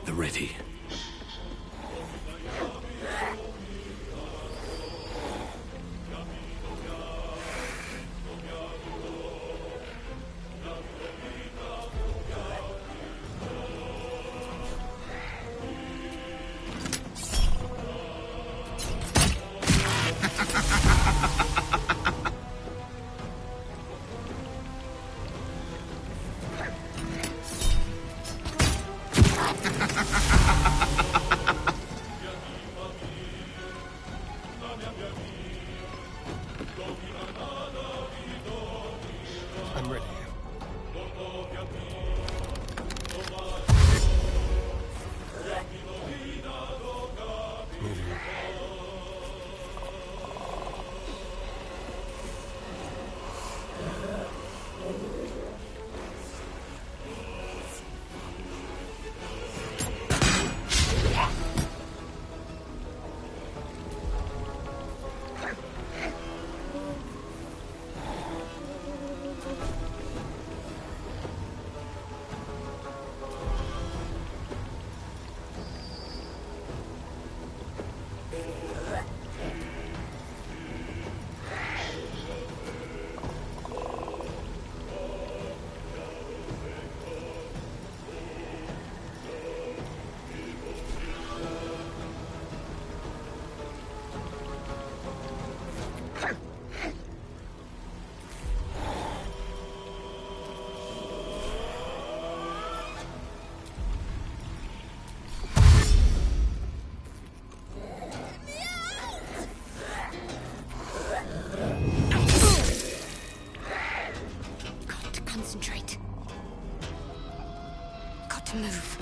at the ready. I'm ready. Concentrate. Got to move.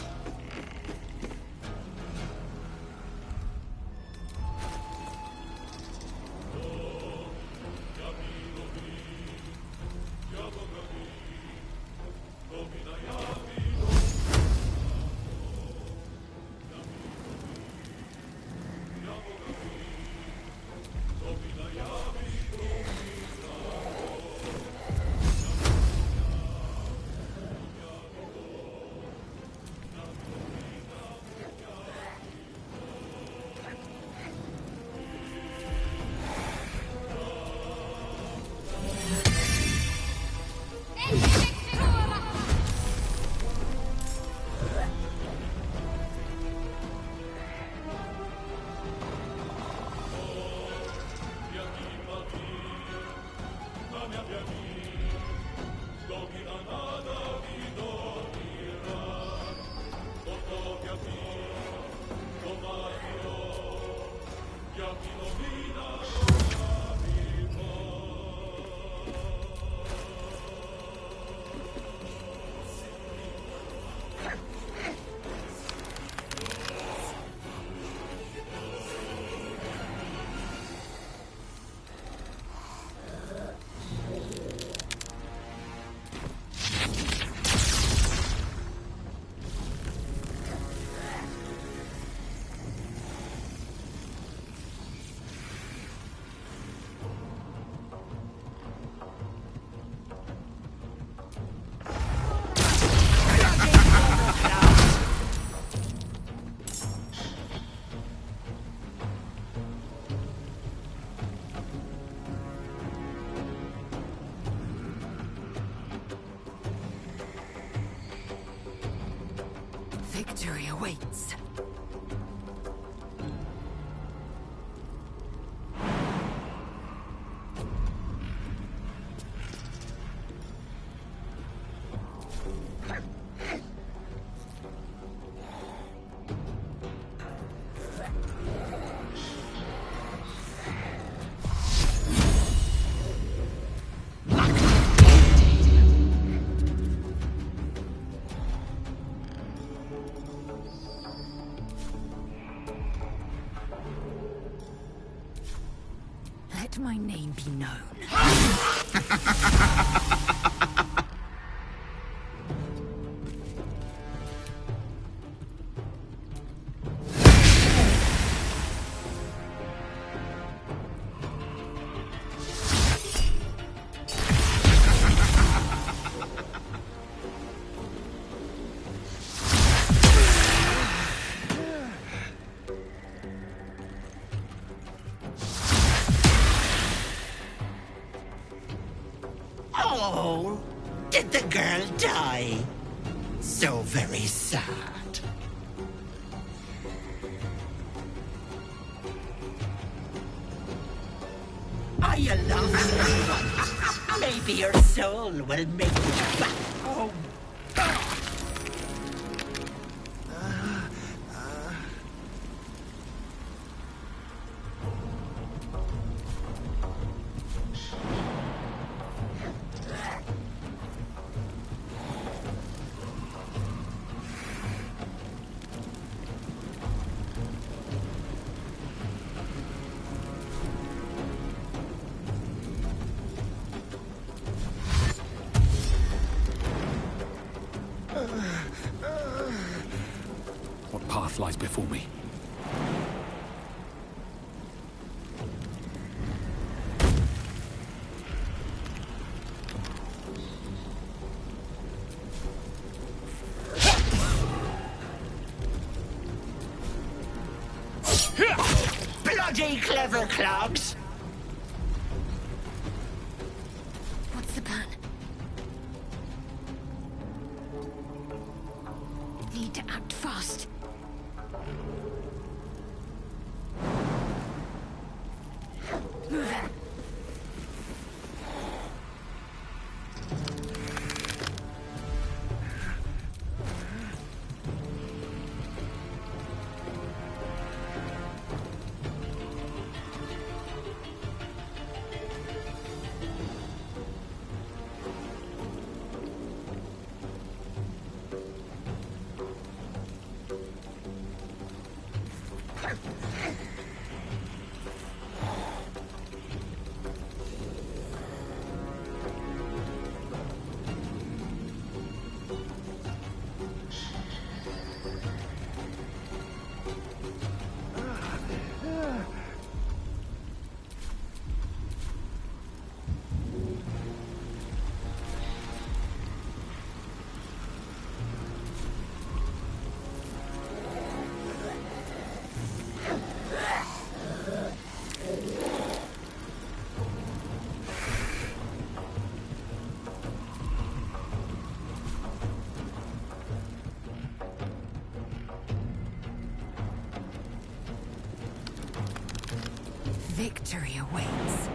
Victory awaits. Let my name be known. girl die. So very sad. Are you lost? Maybe your soul will make you back home. What path lies before me? Bloody clever clogs! What's the plan? Need to act fast. Move in. Victory awaits.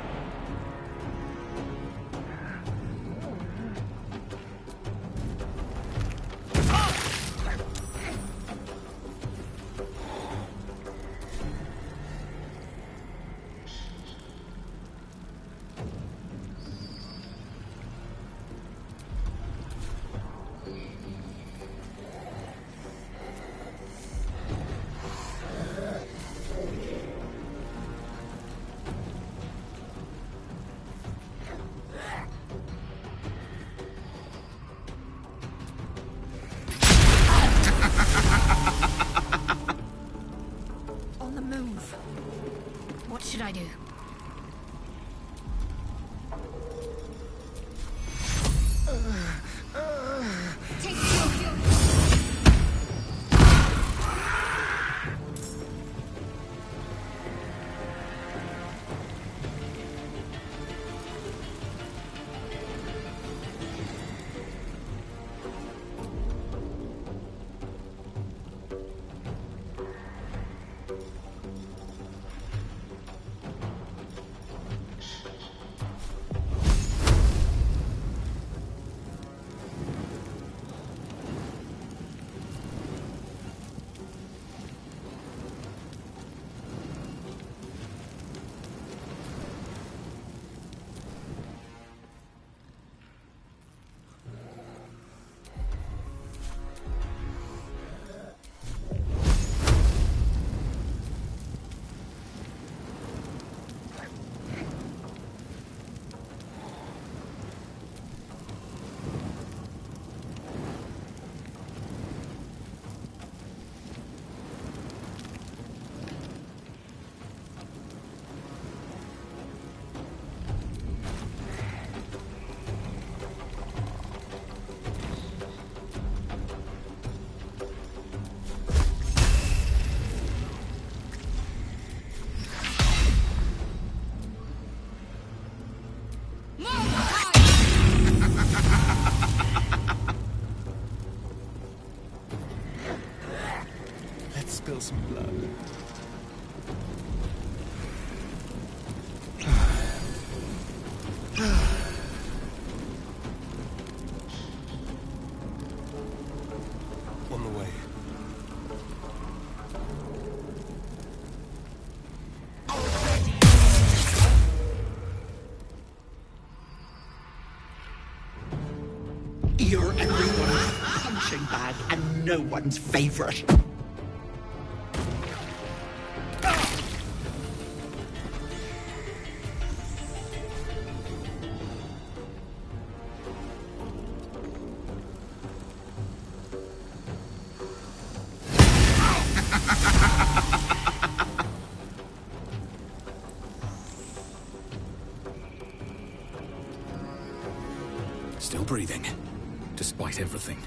spill some blood. On the way. You're everyone's punching bag and no one's favorite. Still breathing, despite everything.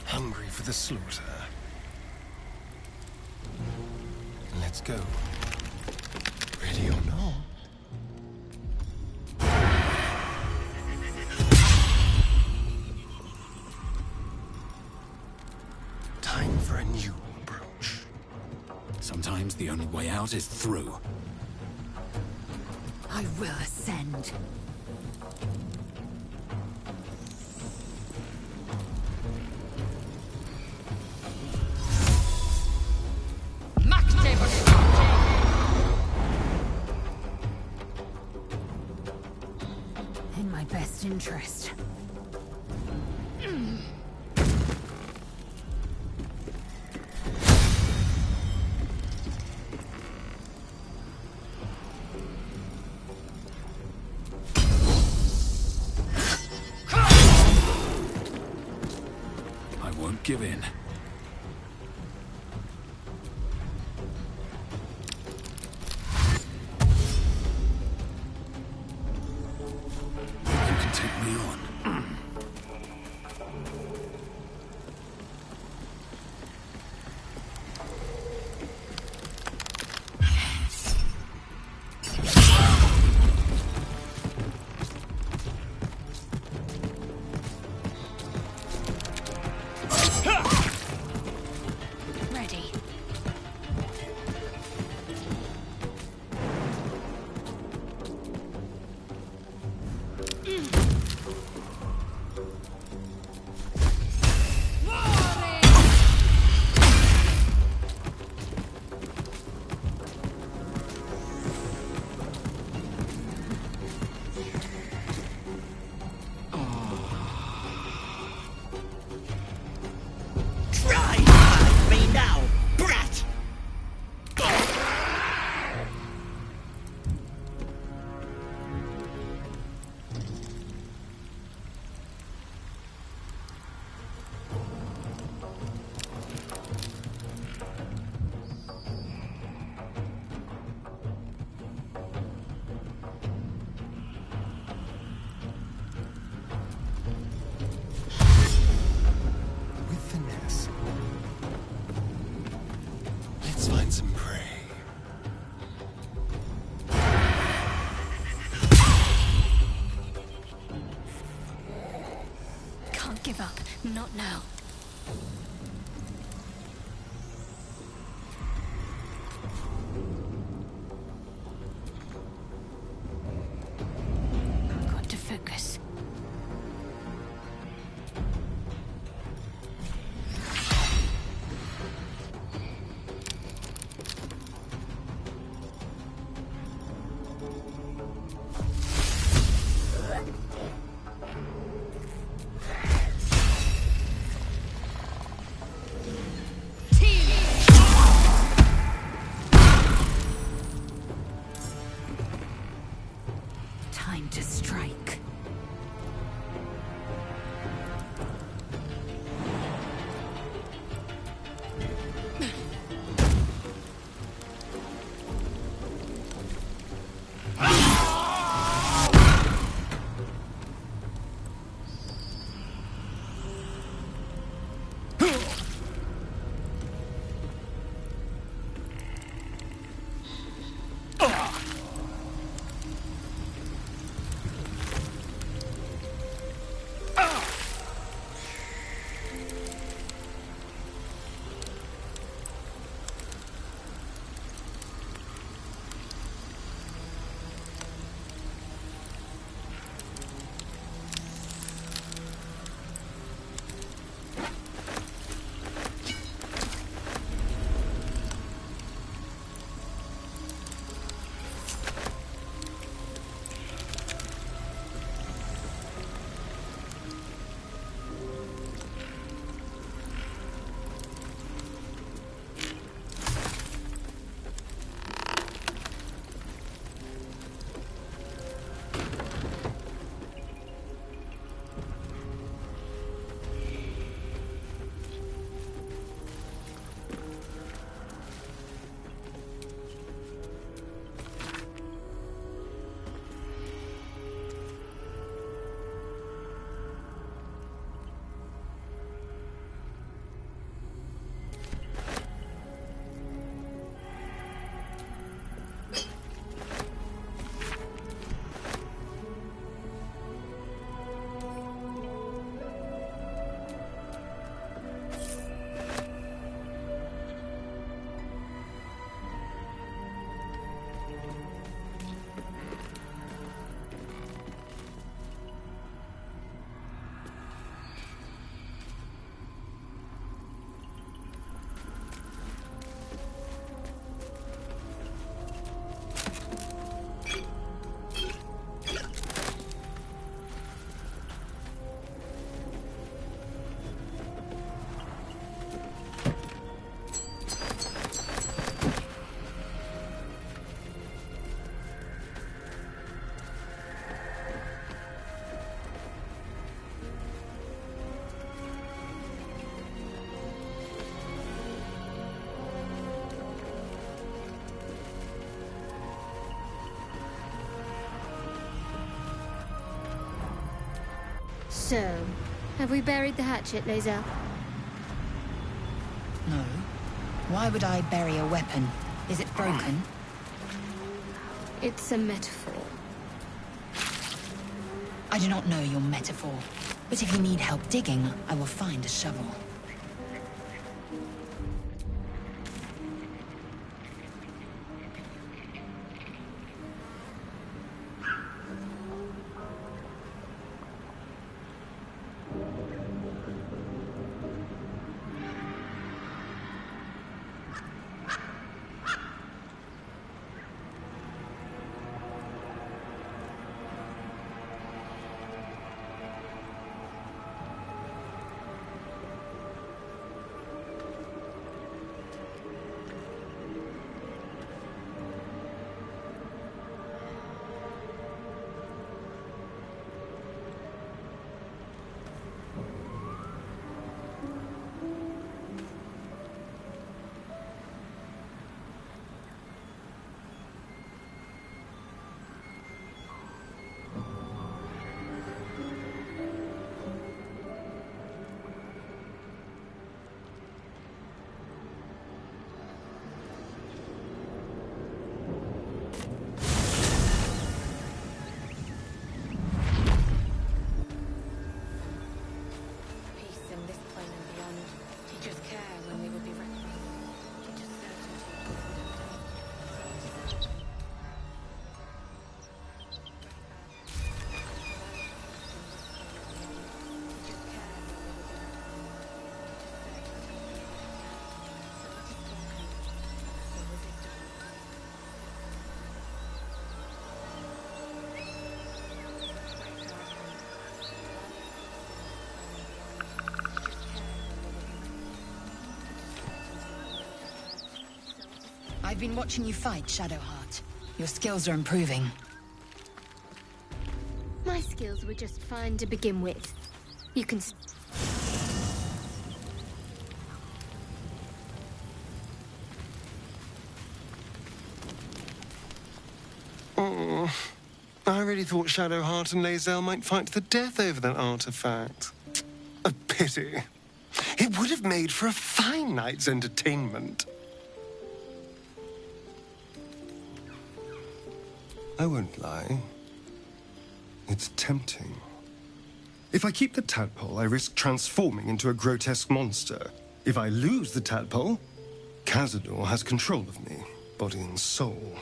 Hungry for the slaughter. Let's go. Ready or not? Time for a new approach. Sometimes the only way out is through. I will ascend. In my best interest. I won't give in. You can take me on. Ready. Try to find me now, brat! With finesse. Let's find some prey. Can't give up. Not now. Got to focus. Time to strike. So, have we buried the hatchet, Lae'zel? No. Why would I bury a weapon? Is it broken? It's a metaphor. I do not know your metaphor. But if you need help digging, I will find a shovel. I've been watching you fight, Shadowheart. Your skills are improving. My skills were just fine to begin with. You can... Oh, I really thought Shadowheart and Lae'zel might fight to the death over that artifact. A pity. It would have made for a fine night's entertainment. I won't lie. It's tempting. If I keep the tadpole, I risk transforming into a grotesque monster. If I lose the tadpole, Cazador has control of me, body and soul,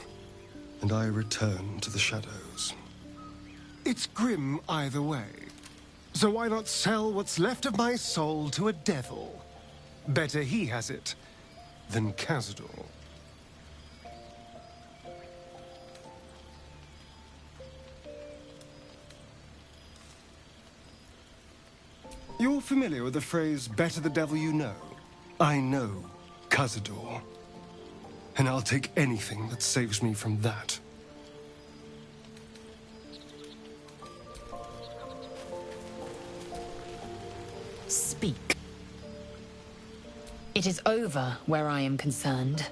and I return to the shadows. It's grim either way. So why not sell what's left of my soul to a devil? Better he has it than Cazador. You're familiar with the phrase, better the devil you know? I know Cazador. And I'll take anything that saves me from that. Speak. It is over where I am concerned.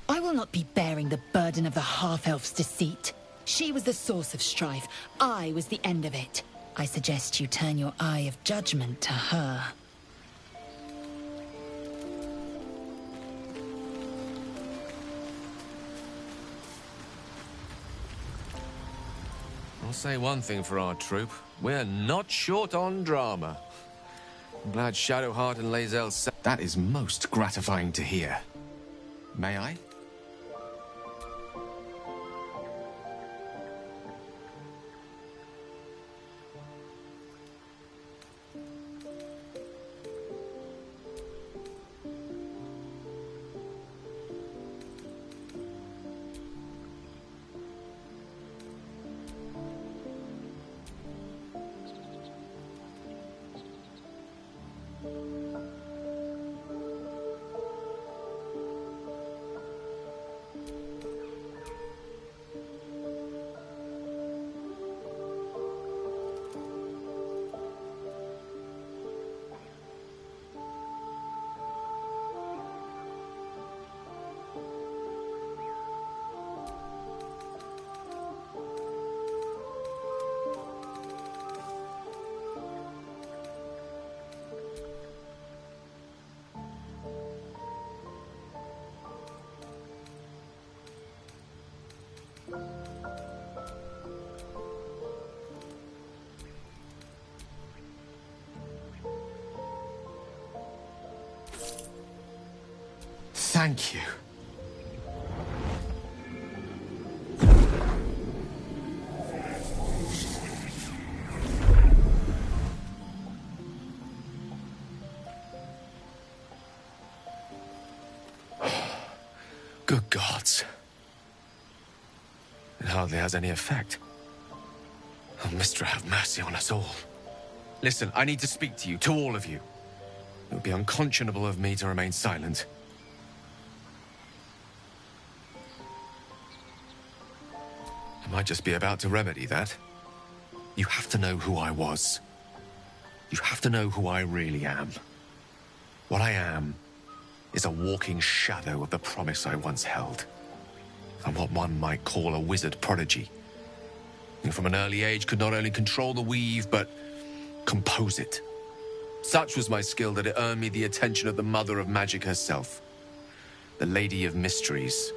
I will not be bearing the burden of the half-elf's deceit. She was the source of strife. I was the end of it. I suggest you turn your eye of judgment to her. I'll say one thing for our troop. We're not short on drama. I'm glad Shadowheart and Lae'zel said... That is most gratifying to hear. May I? Thank you. Good gods. It hardly has any effect. Oh, Mystra, have mercy on us all. Listen, I need to speak to you, to all of you. It would be unconscionable of me to remain silent. I might just be about to remedy that. You have to know who I was. You have to know who I really am. What I am is a walking shadow of the promise I once held. I'm what one might call a wizard prodigy. Who from an early age could not only control the weave, but compose it. Such was my skill that it earned me the attention of the mother of magic herself. The Lady of Mysteries.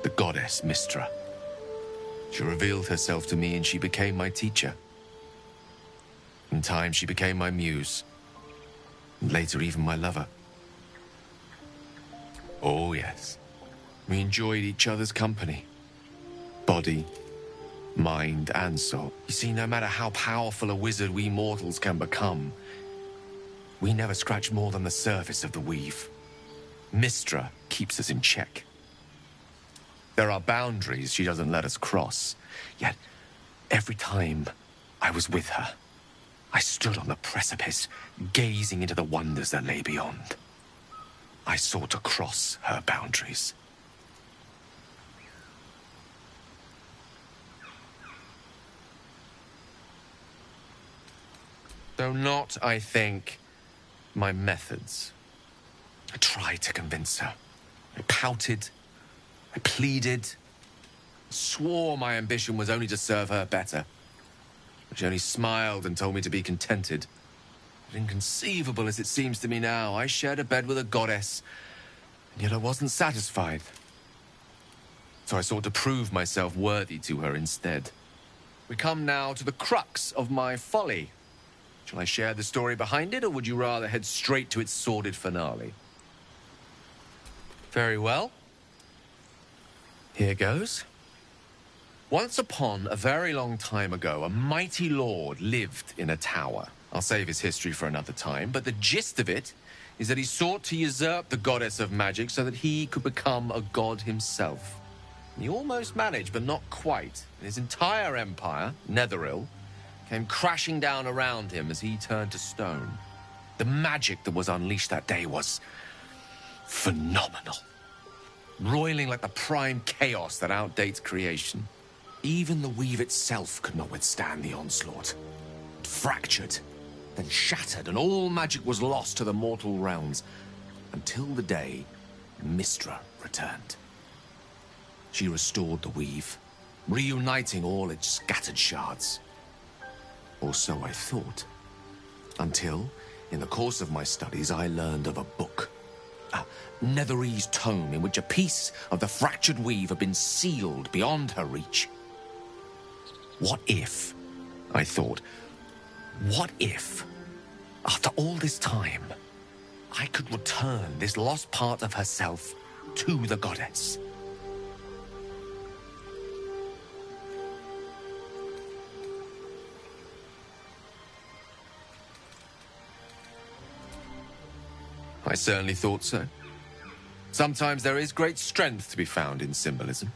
The goddess Mystra. She revealed herself to me and she became my teacher. In time, she became my muse. And later, even my lover. Oh, yes. We enjoyed each other's company. Body, mind, and soul. You see, no matter how powerful a wizard we mortals can become, we never scratch more than the surface of the weave. Mystra keeps us in check. There are boundaries she doesn't let us cross. Yet, every time I was with her, I stood on the precipice, gazing into the wonders that lay beyond. I sought to cross her boundaries. Though not, I think, my methods. I tried to convince her. I pouted. I pleaded. Swore my ambition was only to serve her better. But she only smiled and told me to be contented. But inconceivable as it seems to me now, I shared a bed with a goddess, and yet I wasn't satisfied. So I sought to prove myself worthy to her instead. We come now to the crux of my folly. Shall I share the story behind it, or would you rather head straight to its sordid finale? Very well. Here goes. Once upon a very long time ago, a mighty lord lived in a tower. I'll save his history for another time, but the gist of it is that he sought to usurp the goddess of magic so that he could become a god himself. He almost managed, but not quite. And his entire empire, Netheril, came crashing down around him as he turned to stone. The magic that was unleashed that day was phenomenal. Roiling like the prime chaos that outdates creation. Even the weave itself could not withstand the onslaught. It fractured, then shattered, and all magic was lost to the mortal realms. Until the day Mystra returned. She restored the weave, reuniting all its scattered shards. Or so I thought. Until, in the course of my studies, I learned of a book. A Netherese tome in which a piece of the fractured weave had been sealed beyond her reach. What if, I thought, what if, after all this time, I could return this lost part of herself to the goddess? I certainly thought so. Sometimes there is great strength to be found in symbolism.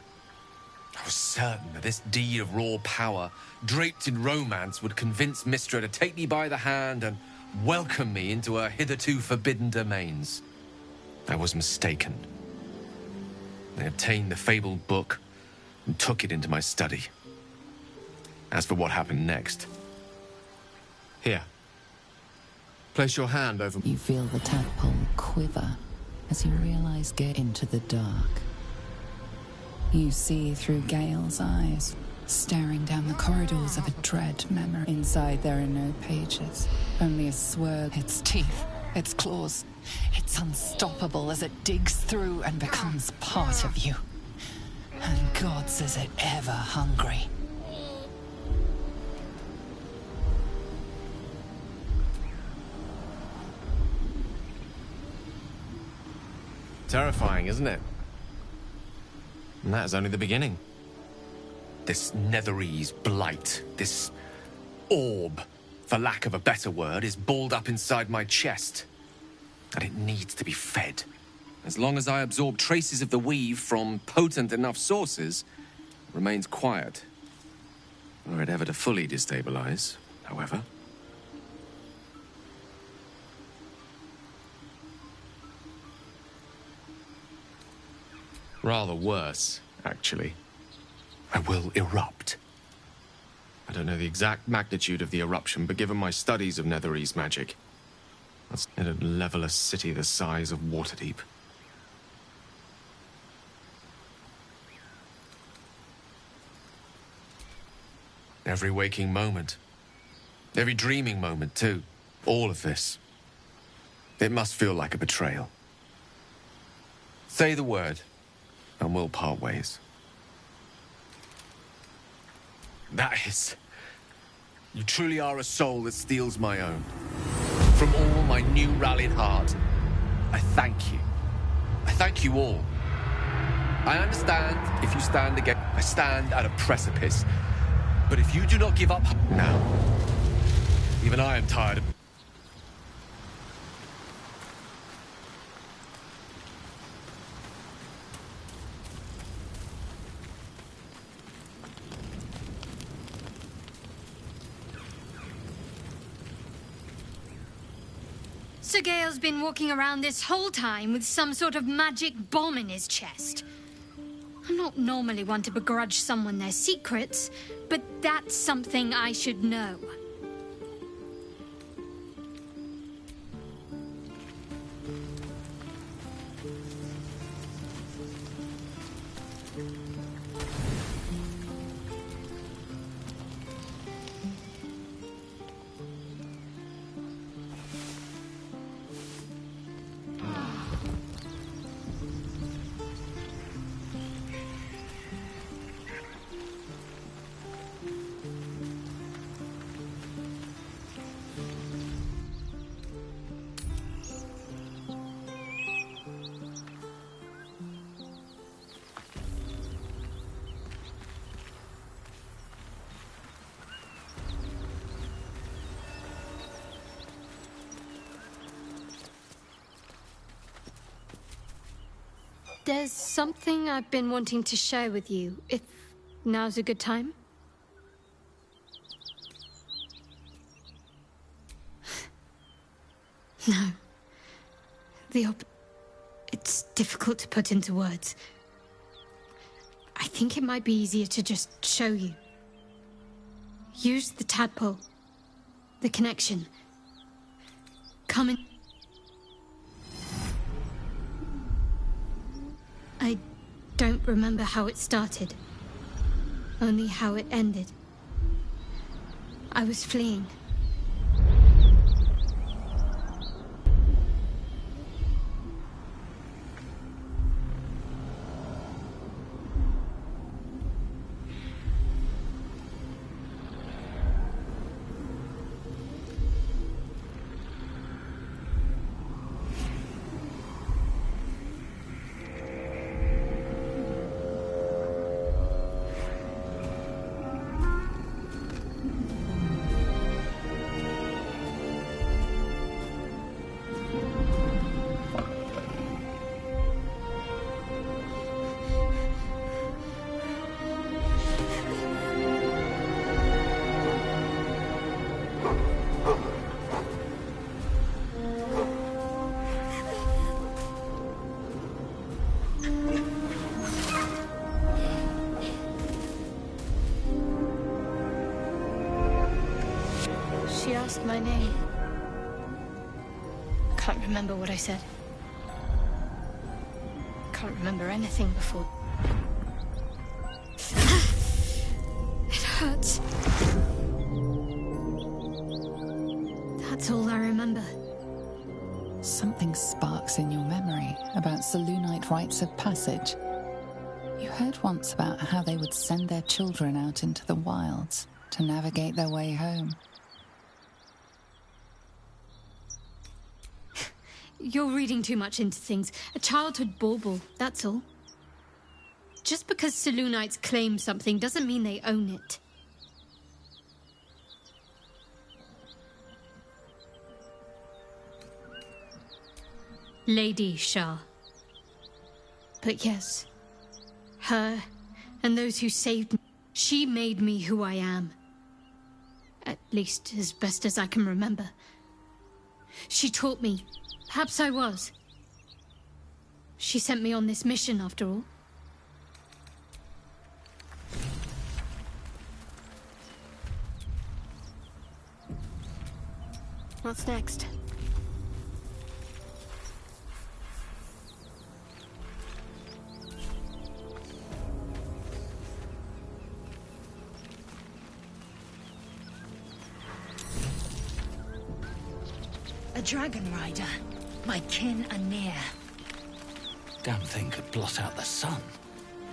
I was certain that this deed of raw power, draped in romance, would convince Mystra to take me by the hand and welcome me into her hitherto forbidden domains. I was mistaken. I obtained the fabled book and took it into my study. As for what happened next... Here. Place your hand over... You feel the tadpole quiver as you realize get into the dark. You see through Gale's eyes, staring down the corridors of a dread memory. Inside there are no pages, only a swirl. Its teeth, its claws. It's unstoppable as it digs through and becomes part of you. And gods, is it ever hungry. Terrifying, isn't it? And that is only the beginning. This Netherese blight, this orb, for lack of a better word, is balled up inside my chest. And it needs to be fed. As long as I absorb traces of the weave from potent enough sources, it remains quiet. Were it ever to fully destabilize, however. Rather worse, actually. I will erupt. I don't know the exact magnitude of the eruption, but given my studies of Netherese magic, it'd level a city the size of Waterdeep. Every waking moment. Every dreaming moment, too. All of this. It must feel like a betrayal. Say the word, and we'll part ways. That is... You truly are a soul that steals my own. From all my new rallied heart, I thank you. I thank you all. I understand if you stand again. I stand at a precipice. But if you do not give up now, even I am tired of... Sir Gale's been walking around this whole time with some sort of magic bomb in his chest. I'm not normally one to begrudge someone their secrets, but that's something I should know. There's something I've been wanting to share with you, if now's a good time. No. It's difficult to put into words. I think it might be easier to just show you. Use the tadpole. The connection. Come in. I don't remember how it started. Only how it ended. I was fleeing. She asked my name. I can't remember what I said. Can't remember anything before. It hurts. That's all I remember. Something sparks in your memory about Selûnite rites of passage. You heard once about how they would send their children out into the wilds to navigate their way home. You're reading too much into things. A childhood bauble, that's all. Just because Selûnites claim something doesn't mean they own it. Lady Shah. But yes, her and those who saved me, she made me who I am. At least as best as I can remember. She taught me. Perhaps I was. She sent me on this mission, after all. What's next? A dragon rider. My kin are near. Damn thing could blot out the sun.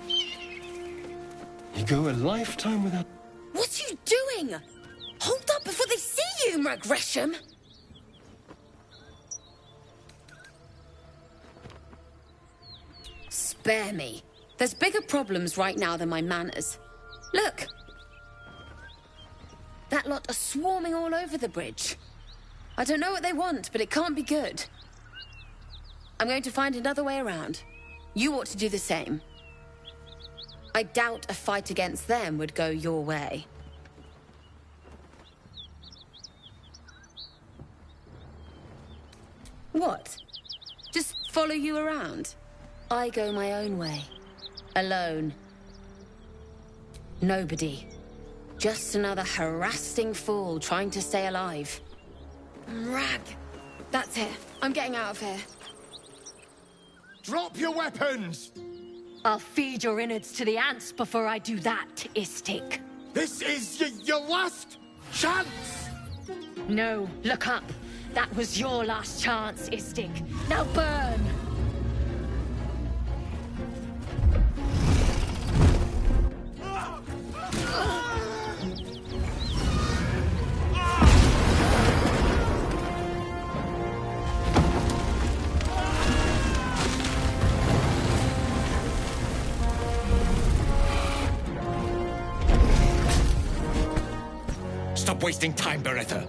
You go a lifetime without... What are you doing? Hold up before they see you, Gresham! Spare me. There's bigger problems right now than my manners. Look! That lot are swarming all over the bridge. I don't know what they want, but it can't be good. I'm going to find another way around. You ought to do the same. I doubt a fight against them would go your way. What? Just follow you around? I go my own way. Alone. Nobody. Just another harassing fool trying to stay alive. Rag! That's it. I'm getting out of here. Drop your weapons! I'll feed your innards to the ants before I do that, Istik. This is your last chance! No, look up. That was your last chance, Istik. Now burn! Stop wasting time, Beretta.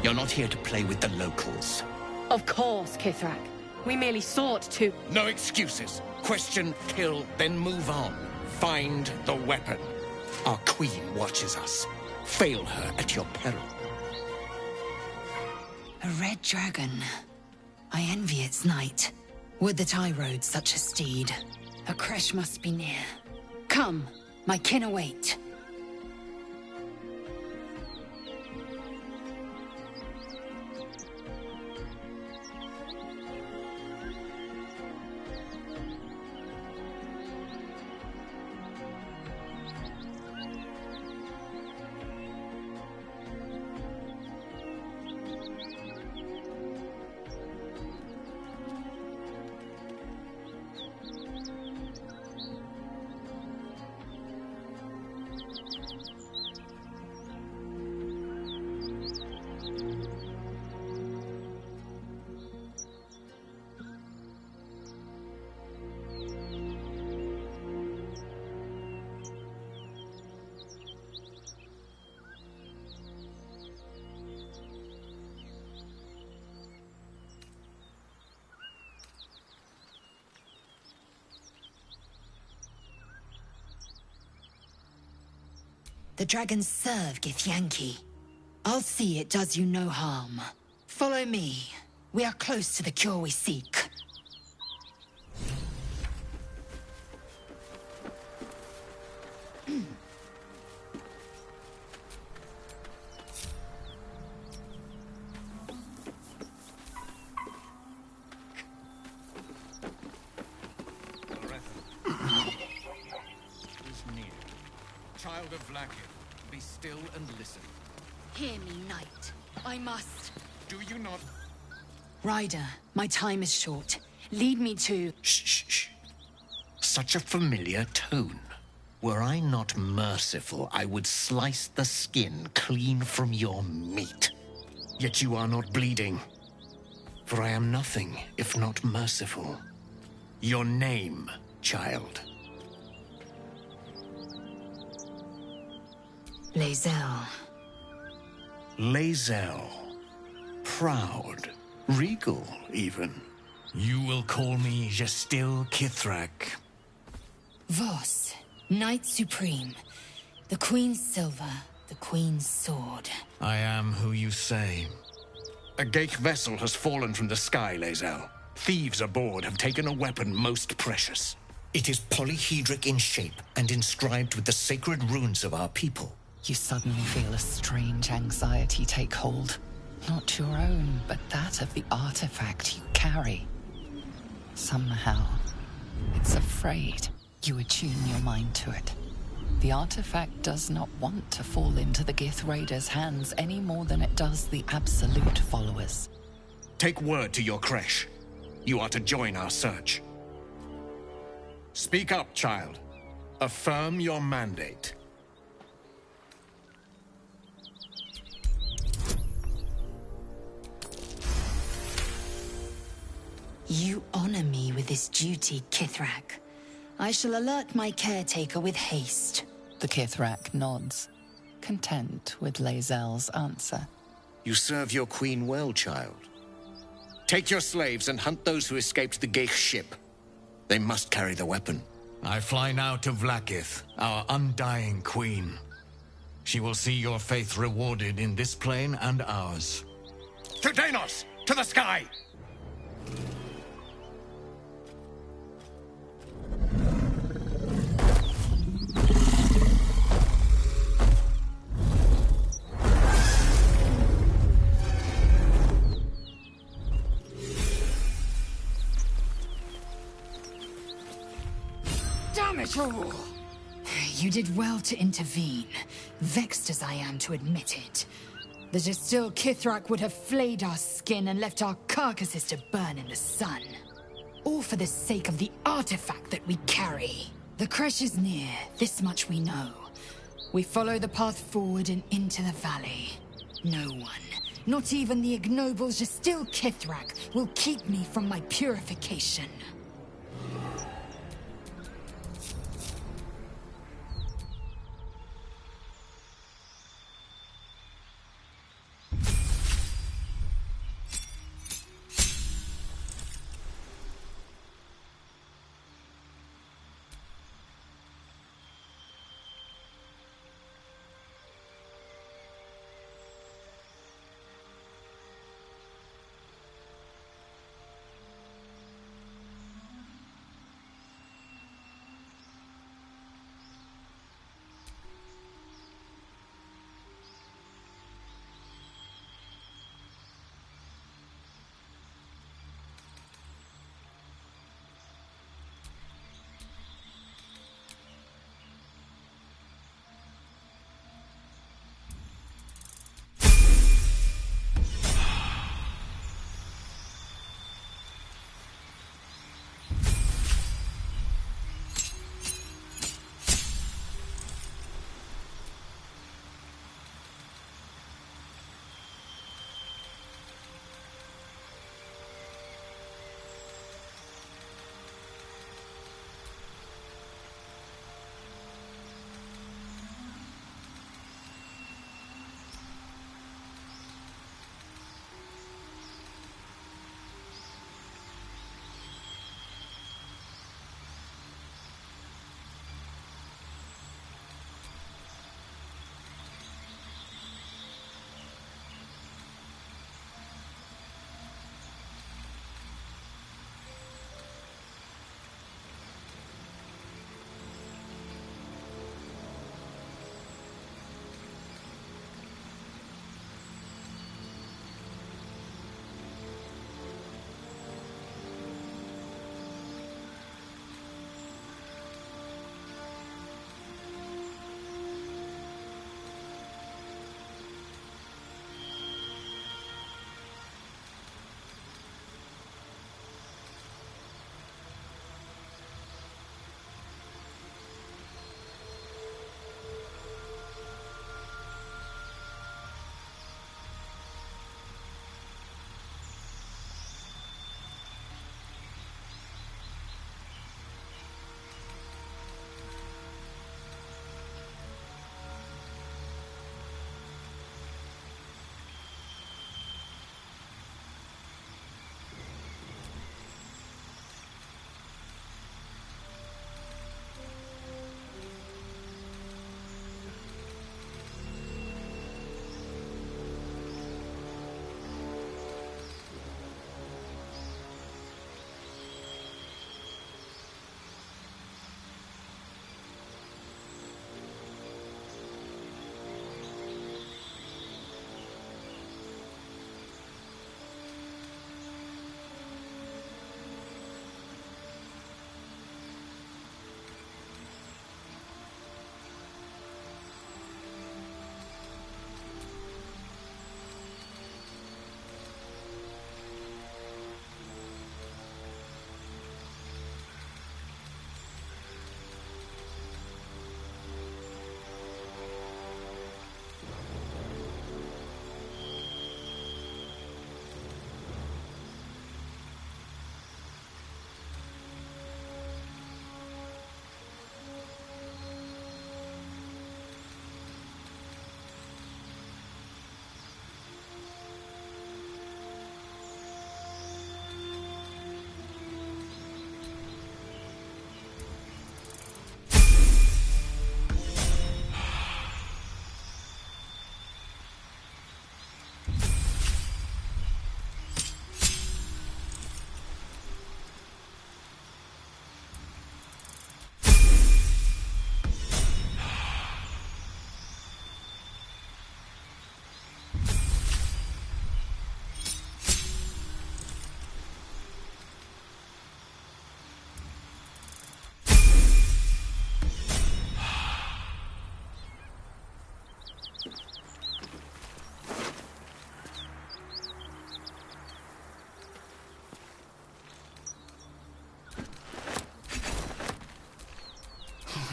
You're not here to play with the locals. Of course, Kithrak. We merely sought to... No excuses. Question, kill, then move on. Find the weapon. Our queen watches us. Fail her at your peril. A red dragon. I envy its knight. Would that I rode such a steed. A crash must be near. Come, my kin await. The dragons serve Githyanki. I'll see it does you no harm. Follow me. We are close to the cure we seek. Child of Vlakin, be still and listen. Hear me, knight. I must. Do you not? Ryder, my time is short. Lead me to... Shh, shh, shh. such a familiar tone. Were I not merciful, I would slice the skin clean from your meat. Yet you are not bleeding. For I am nothing if not merciful. Your name, child? Lae'zel. Lae'zel. Proud. Regal, even. You will call me Gestil Kithrak. Voss, Knight Supreme. The Queen's silver, the Queen's sword. I am who you say. A Geich vessel has fallen from the sky, Lae'zel. Thieves aboard have taken a weapon most precious. It is polyhedric in shape and inscribed with the sacred runes of our people. You suddenly feel a strange anxiety take hold. Not your own, but that of the artifact you carry. Somehow, it's afraid. You attune your mind to it. The artifact does not want to fall into the Gith Raiders' hands any more than it does the Absolute followers. Take word to your creche. You are to join our search. Speak up, child. Affirm your mandate. You honor me with this duty, Kithrak. I shall alert my caretaker with haste. The Kithrak nods, content with Lae'zel's answer. You serve your queen well, child. Take your slaves and hunt those who escaped the Geich ship. They must carry the weapon. I fly now to Vlaakith, our undying queen. She will see your faith rewarded in this plane and ours. To Danos! To the sky! Damn it all! You did well to intervene, vexed as I am to admit it. The Gestil Kithrak would have flayed our skin and left our carcasses to burn in the sun. All for the sake of the artifact that we carry. The creche is near, this much we know. We follow the path forward and into the valley. No one, not even the ignoble Gestil Kithrak, will keep me from my purification.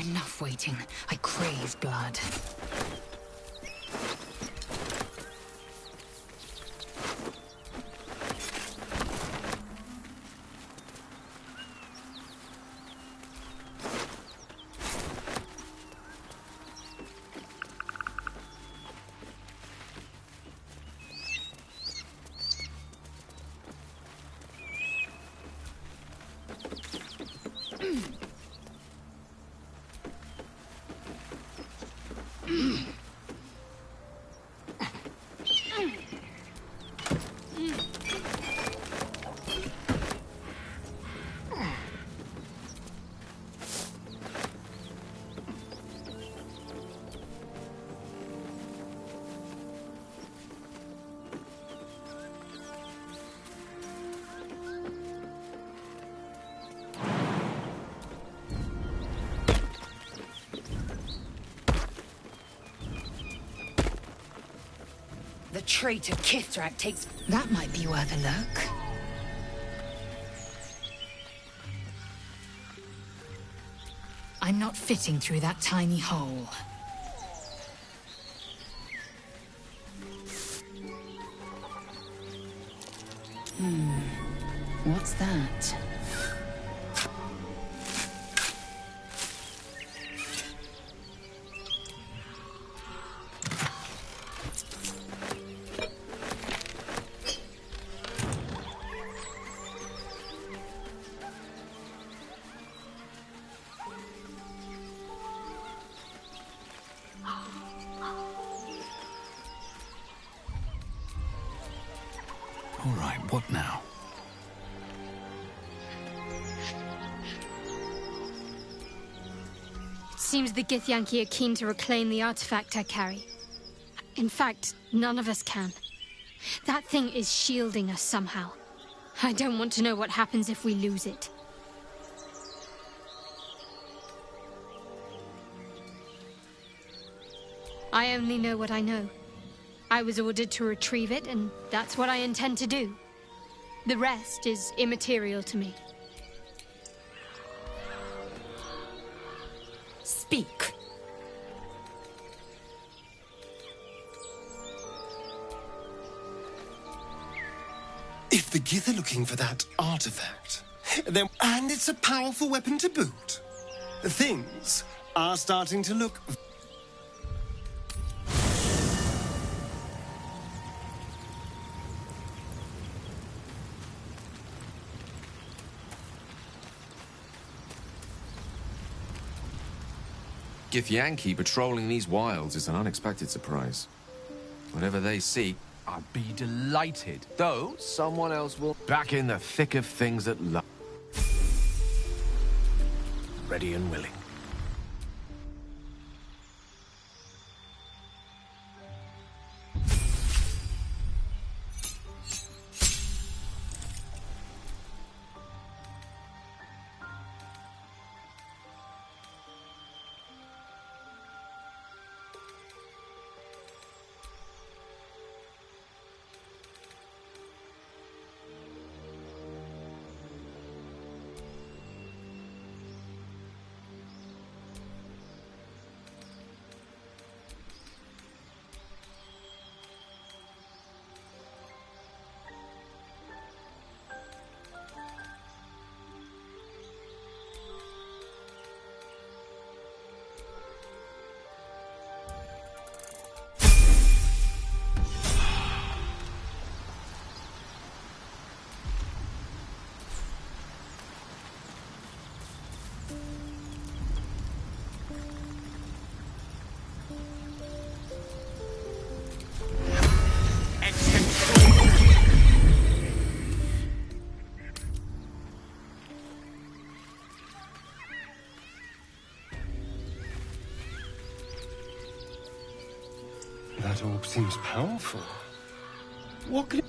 Enough waiting. I crave blood. The traitor Kithrak takes... That might be worth a look. I'm not fitting through that tiny hole. What's that? All right, what now? Seems the Githyanki are keen to reclaim the artifact I carry. In fact, none of us can. That thing is shielding us somehow. I don't want to know what happens if we lose it. I only know what I know. I was ordered to retrieve it, and that's what I intend to do. The rest is immaterial to me. Speak. If the Gith are looking for that artifact, then... And it's a powerful weapon to boot. Things are starting to look... Githyanki patrolling these wilds is an unexpected surprise. Whatever they seek, I'd be delighted. Though, someone else will... Back in the thick of things at last. Ready and willing. That orb seems powerful. What could it...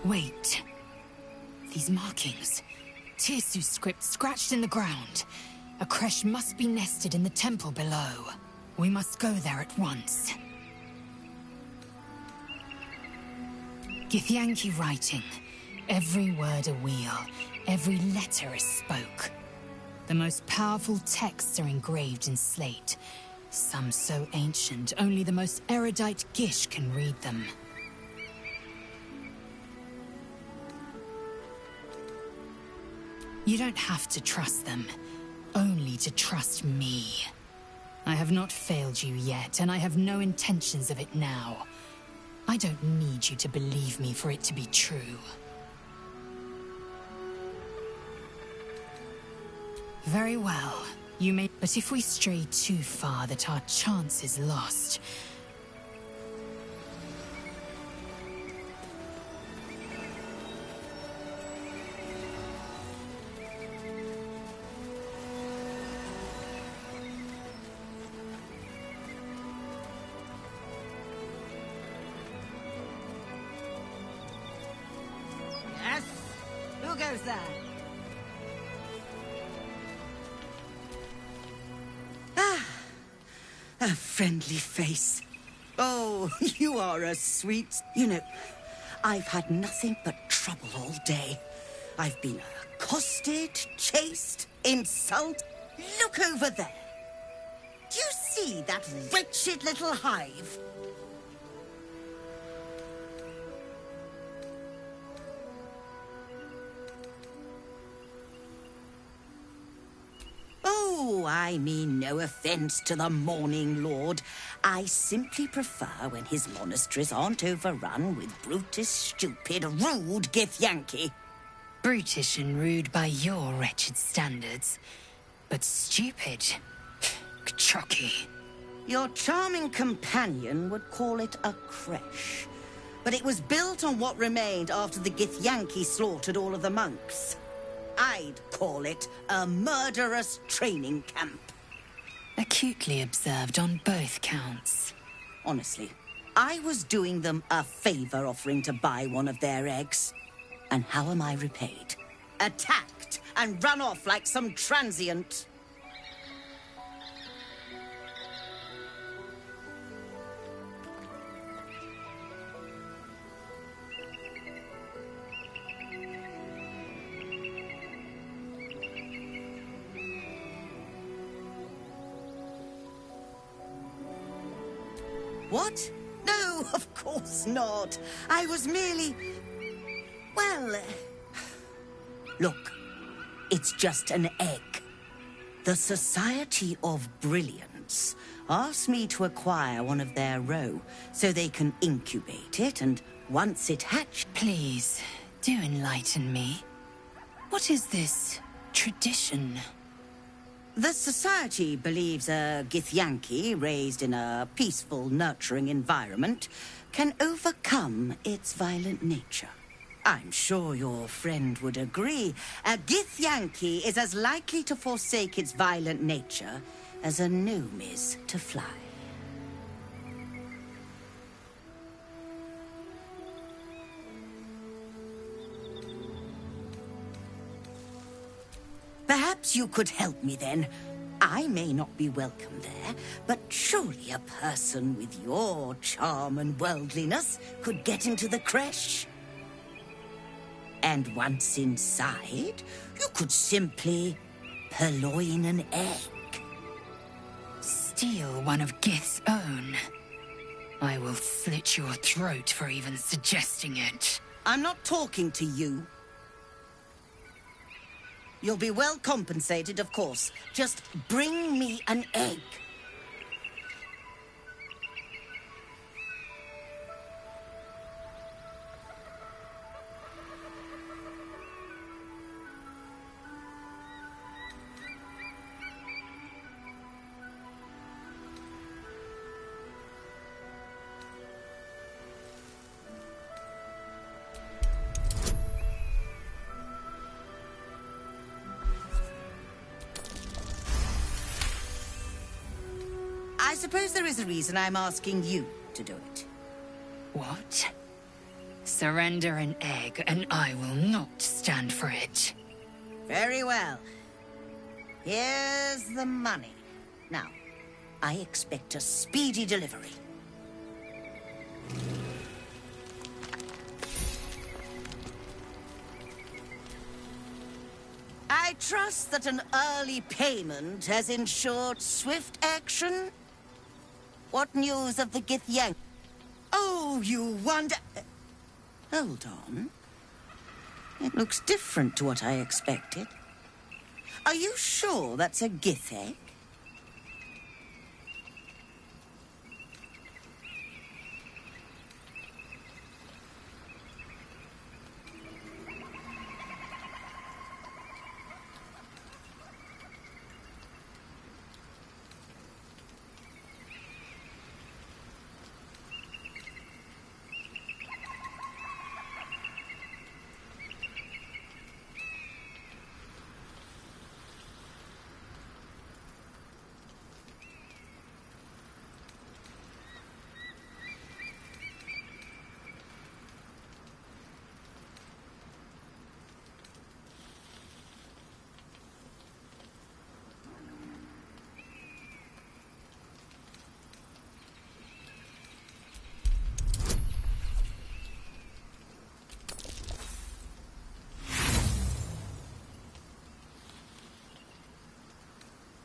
Wait. These markings. Tirsu's script scratched in the ground. A creche must be nested in the temple below. We must go there at once. Githyanki writing. Every word a wheel. Every letter is spoke. The most powerful texts are engraved in slate. Some so ancient, only the most erudite Gish can read them. You don't have to trust them, only to trust me. I have not failed you yet, and I have no intentions of it now. I don't need you to believe me for it to be true. Very well. You may... But if we stray too far, that our chance is lost. Yes? Who goes there? A friendly face. Oh, you are a sweet... You know, I've had nothing but trouble all day. I've been accosted, chased, insulted. Look over there. Do you see that wretched little hive? Oh, I mean no offense to the Morning Lord. I simply prefer when his monasteries aren't overrun with brutish, stupid, rude Githyanki. Brutish and rude by your wretched standards. But stupid. Kchoki. Your charming companion would call it a creche. But it was built on what remained after the Githyanki slaughtered all of the monks. I'd call it a murderous training camp. Acutely observed on both counts. Honestly, I was doing them a favor offering to buy one of their eggs. And how am I repaid? Attacked and run off like some transient. What? No, of course not. I was merely... Well... Look, it's just an egg. The Society of Brilliance asked me to acquire one of their roe so they can incubate it, and once it hatched... Please, do enlighten me. What is this tradition? The Society believes a Githyanki raised in a peaceful, nurturing environment can overcome its violent nature. I'm sure your friend would agree. A Githyanki is as likely to forsake its violent nature as a gnome is to fly. Perhaps you could help me then. I may not be welcome there, but surely a person with your charm and worldliness could get into the creche. And once inside, you could simply purloin an egg. Steal one of Gith's own. I will slit your throat for even suggesting it. I'm not talking to you. You'll be well compensated, of course. Just bring me an egg. I suppose there is a reason I'm asking you to do it. What? Surrender an egg, and I will not stand for it. Very well. Here's the money. Now, I expect a speedy delivery. I trust that an early payment has ensured swift action. What news of the Githyank? Oh, you wonder... Hold on. It looks different to what I expected. Are you sure that's a Gith egg?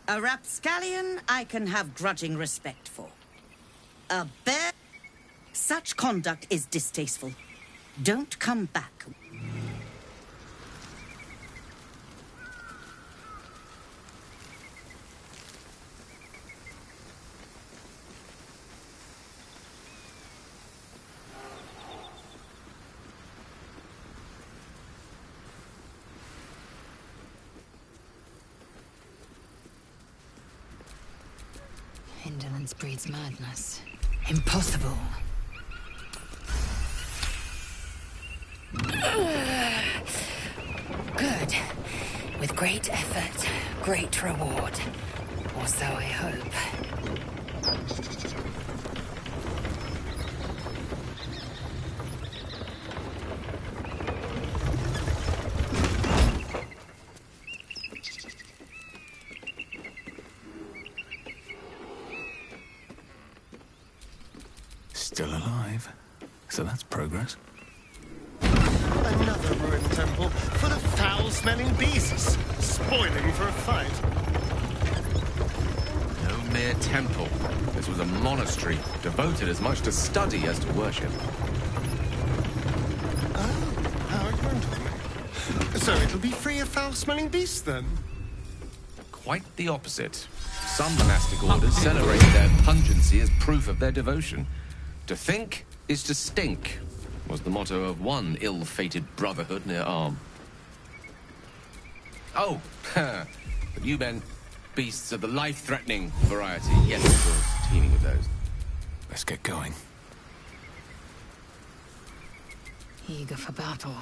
A rapscallion I can have grudging respect for. A bear... Such conduct is distasteful. Don't come back. Indolence breeds madness. Impossible. Good. With great effort, great reward. Or so I hope. Still alive. So that's progress. Another ruined temple full of foul-smelling beasts, spoiling for a fight. No mere temple. This was a monastery, devoted as much to study as to worship. Oh, how aggrandizing. So it'll be free of foul-smelling beasts, then? Quite the opposite. Some monastic orders celebrate their pungency as proof of their devotion. To think is to stink, was the motto of one ill-fated brotherhood near Arm. Oh, but you meant beasts of the life-threatening variety. Yes, of course, teeming with those. Let's get going. Eager for battle.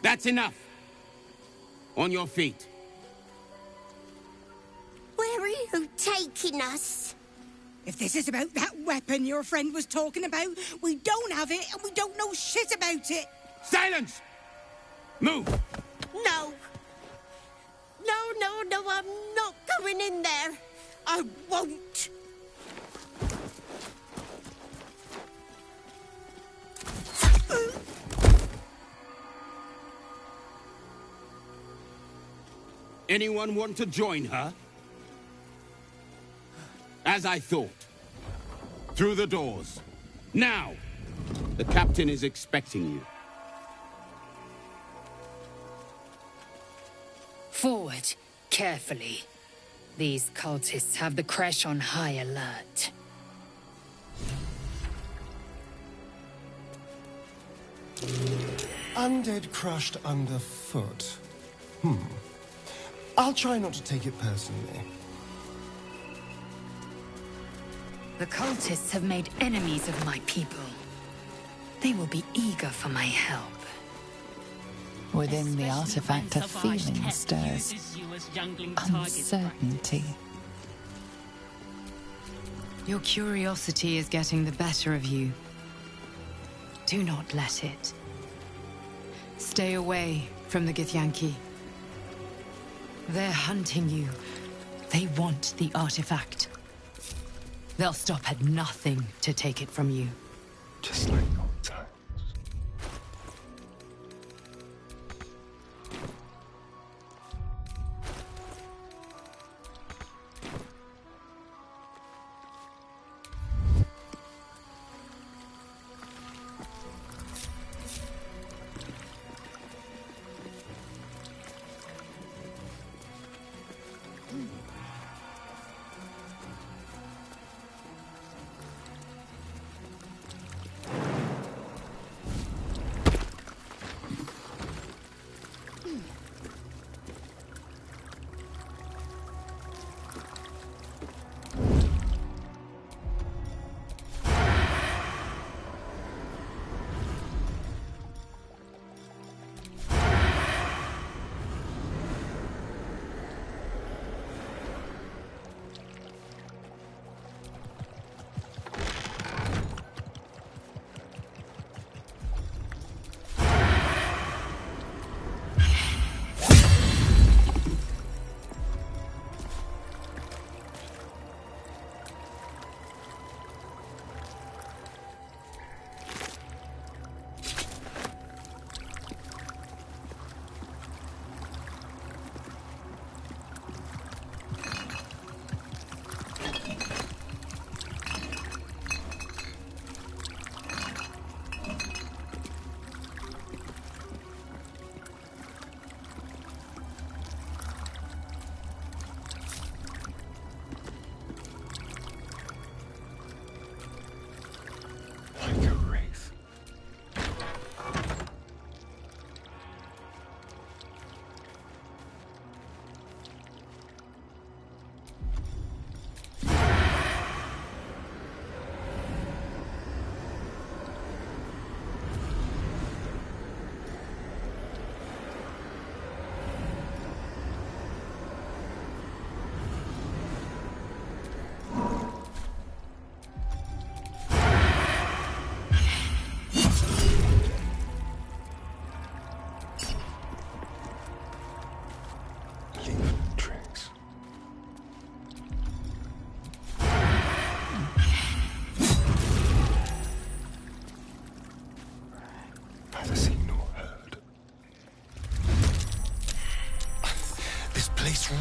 That's enough. On your feet. Where are you taking us? If this is about that weapon your friend was talking about, we don't have it and we don't know shit about it. Silence! Move! No. No, I'm not going in there. I won't. Anyone want to join her? As I thought. Through the doors. Now! The captain is expecting you. Forward, carefully. These cultists have the crash on high alert. Undead crushed underfoot. I'll try not to take it personally. The cultists have made enemies of my people. They will be eager for my help. Within the artifact, a feeling stirs. Uncertainty. Your curiosity is getting the better of you. Do not let it. Stay away from the Githyanki. They're hunting you. They want the artifact. They'll stop at nothing to take it from you. Just like old times.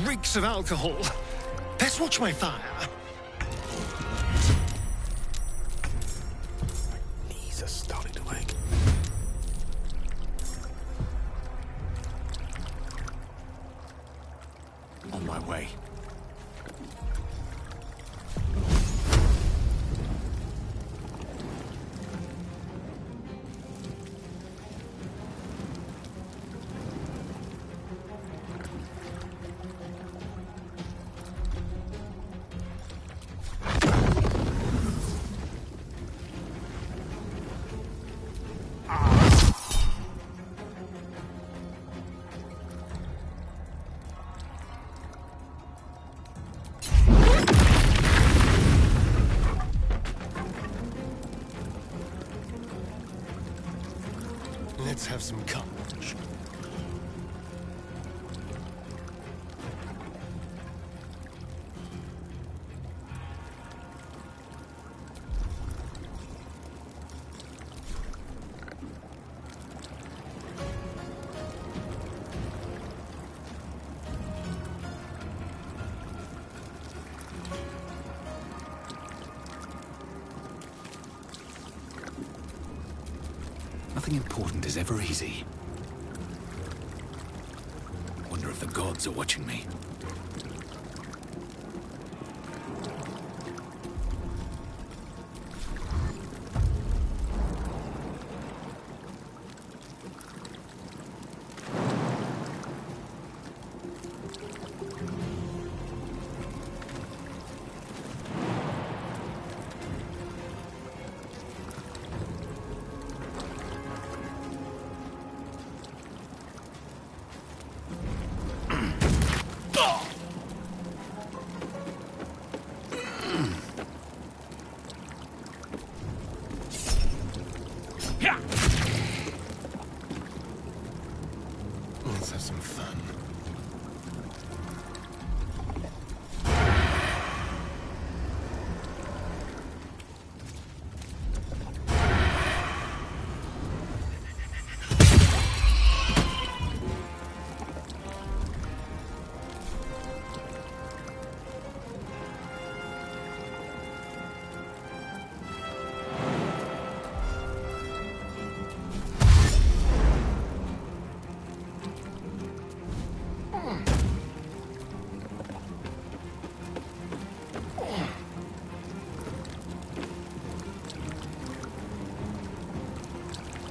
Reeks of alcohol. Best watch my fire. My knees are starting to ache. On my way. have some courage. Nothing important is ever easy. Wonder if the gods are watching me. Let's have some fun.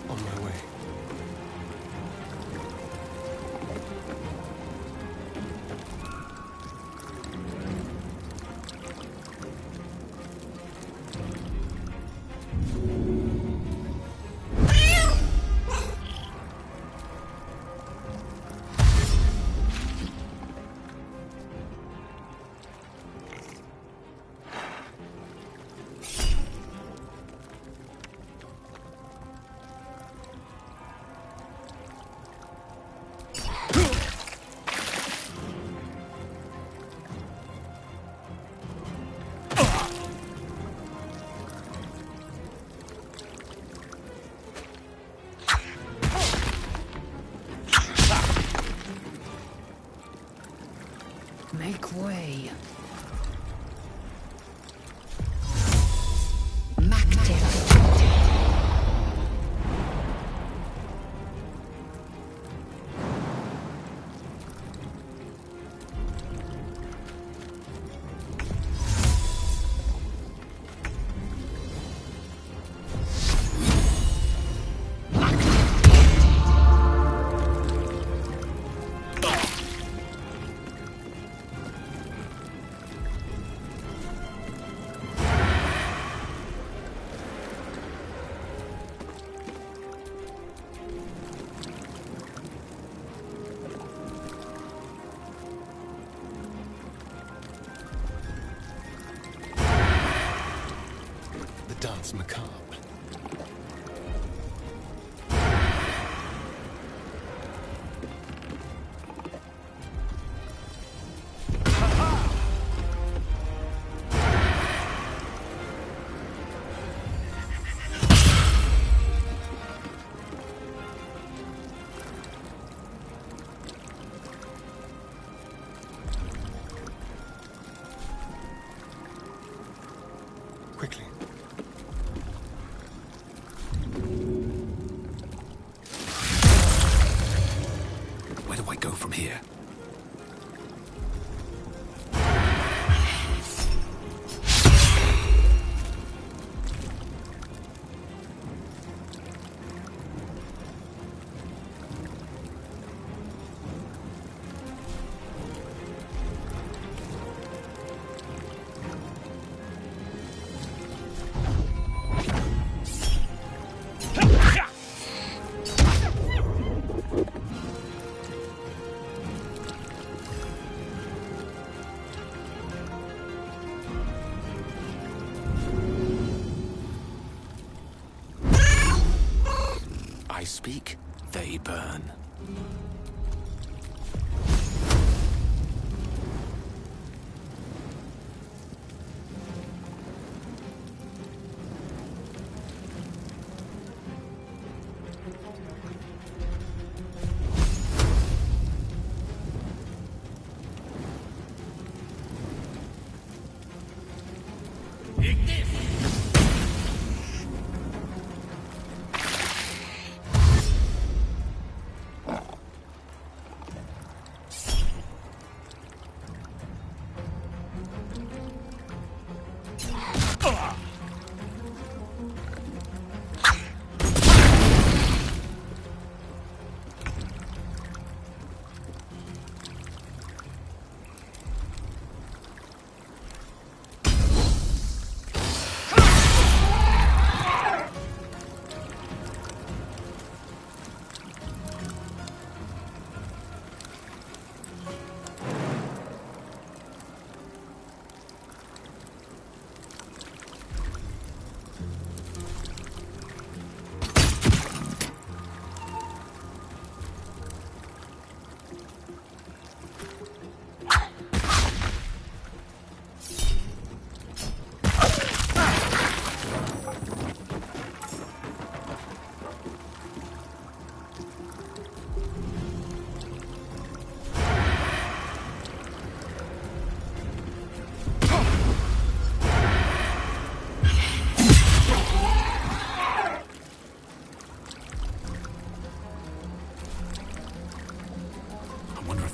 On my way. Make way. Dance macabre. Quickly. Where do I go from here? they burn.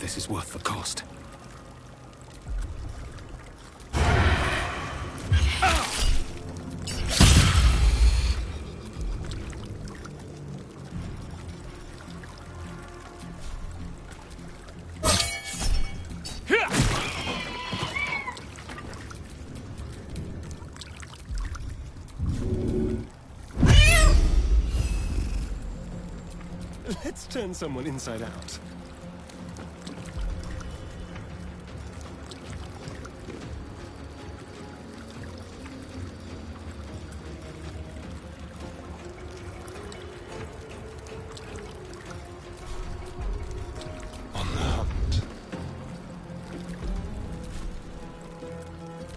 This is worth the cost. Let's turn someone inside out.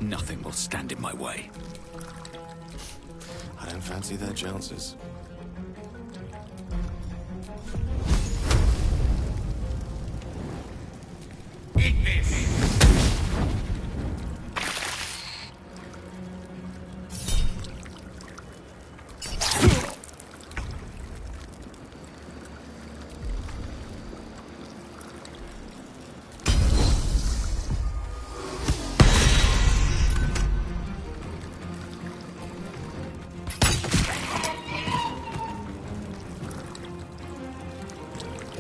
Nothing will stand in my way. I don't fancy their chances. Eat this!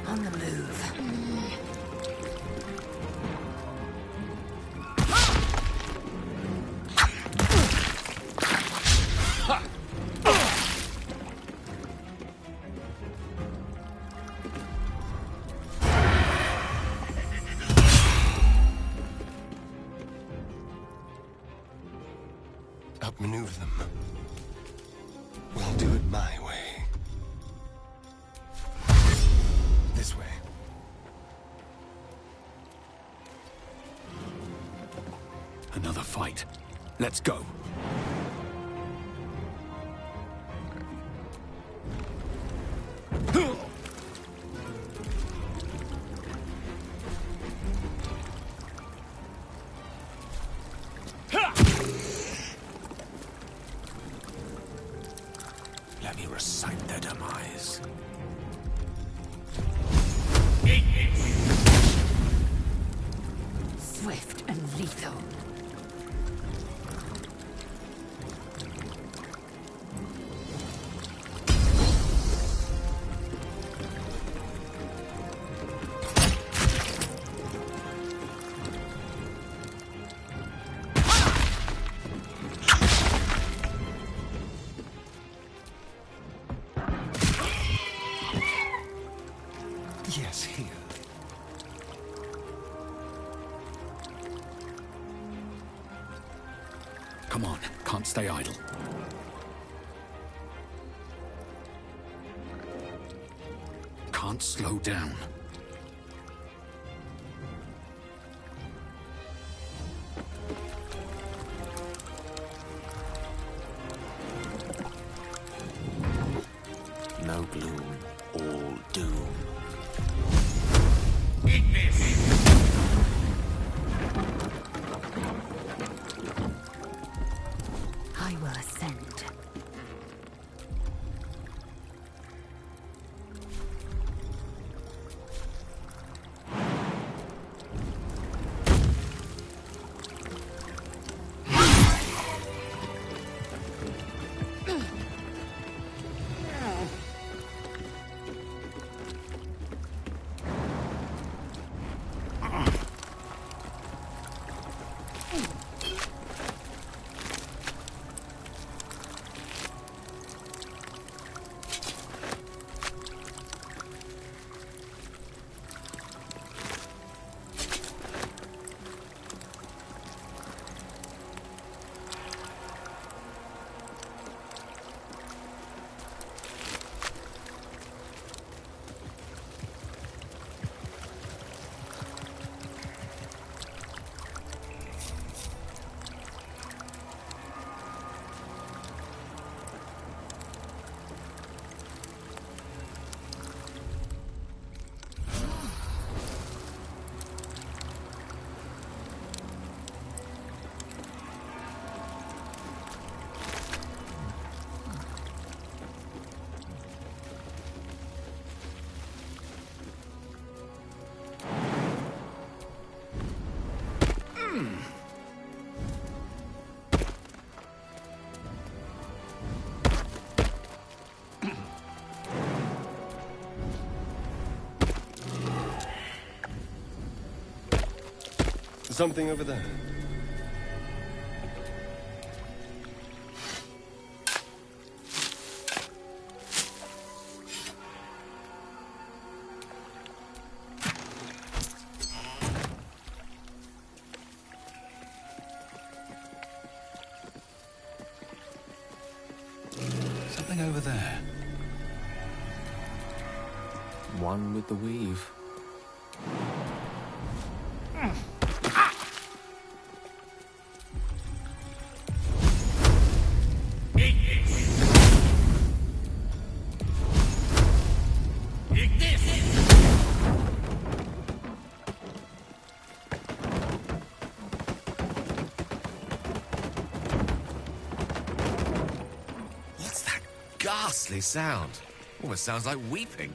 On the move. Outmaneuver them. We'll do it my way. This way. Another fight. Let's go. Let me recite their demise. Swift and lethal. Yes, here. Come on, can't stay idle. can't slow down. No gloom, all doom. I will ascend. Something over there. Something over there. One with the weave. What's that ghastly sound? Almost sounds like weeping.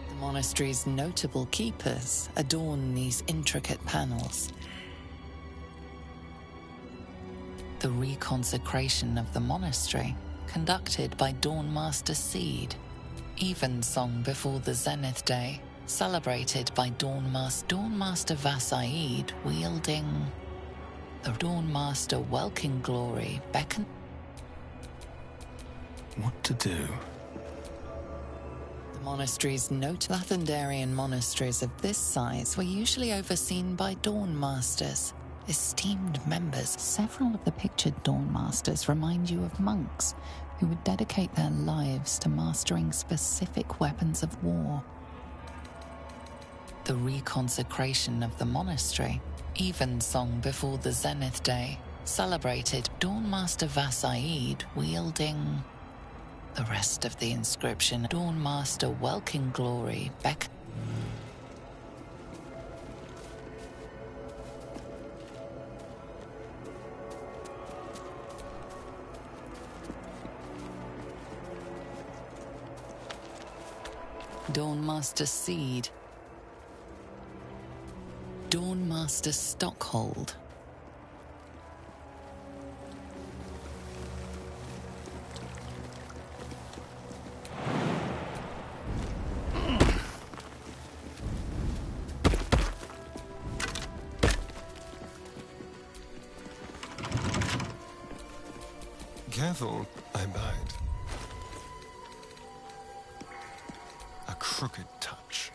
The monastery's notable keepers adorn these intricate panels. The reconsecration of the monastery, conducted by Dawnmaster Seed. Evensong before the Zenith Day, celebrated by Dawnmaster Vasaid, wielding the Dawnmaster Welkin Glory beckon. What to do? The monastery's Lathendarian monasteries of this size were usually overseen by Dawnmasters, esteemed members. Several of the pictured Dawnmasters remind you of monks who would dedicate their lives to mastering specific weapons of war. The reconsecration of the monastery, Evensong before the Zenith Day, celebrated Dawnmaster Vasaid wielding the rest of the inscription. Dawnmaster Welkin Glory beckon. Dawnmaster Seed. Dawnmaster Stockhold. Careful, I bite. A crooked touch.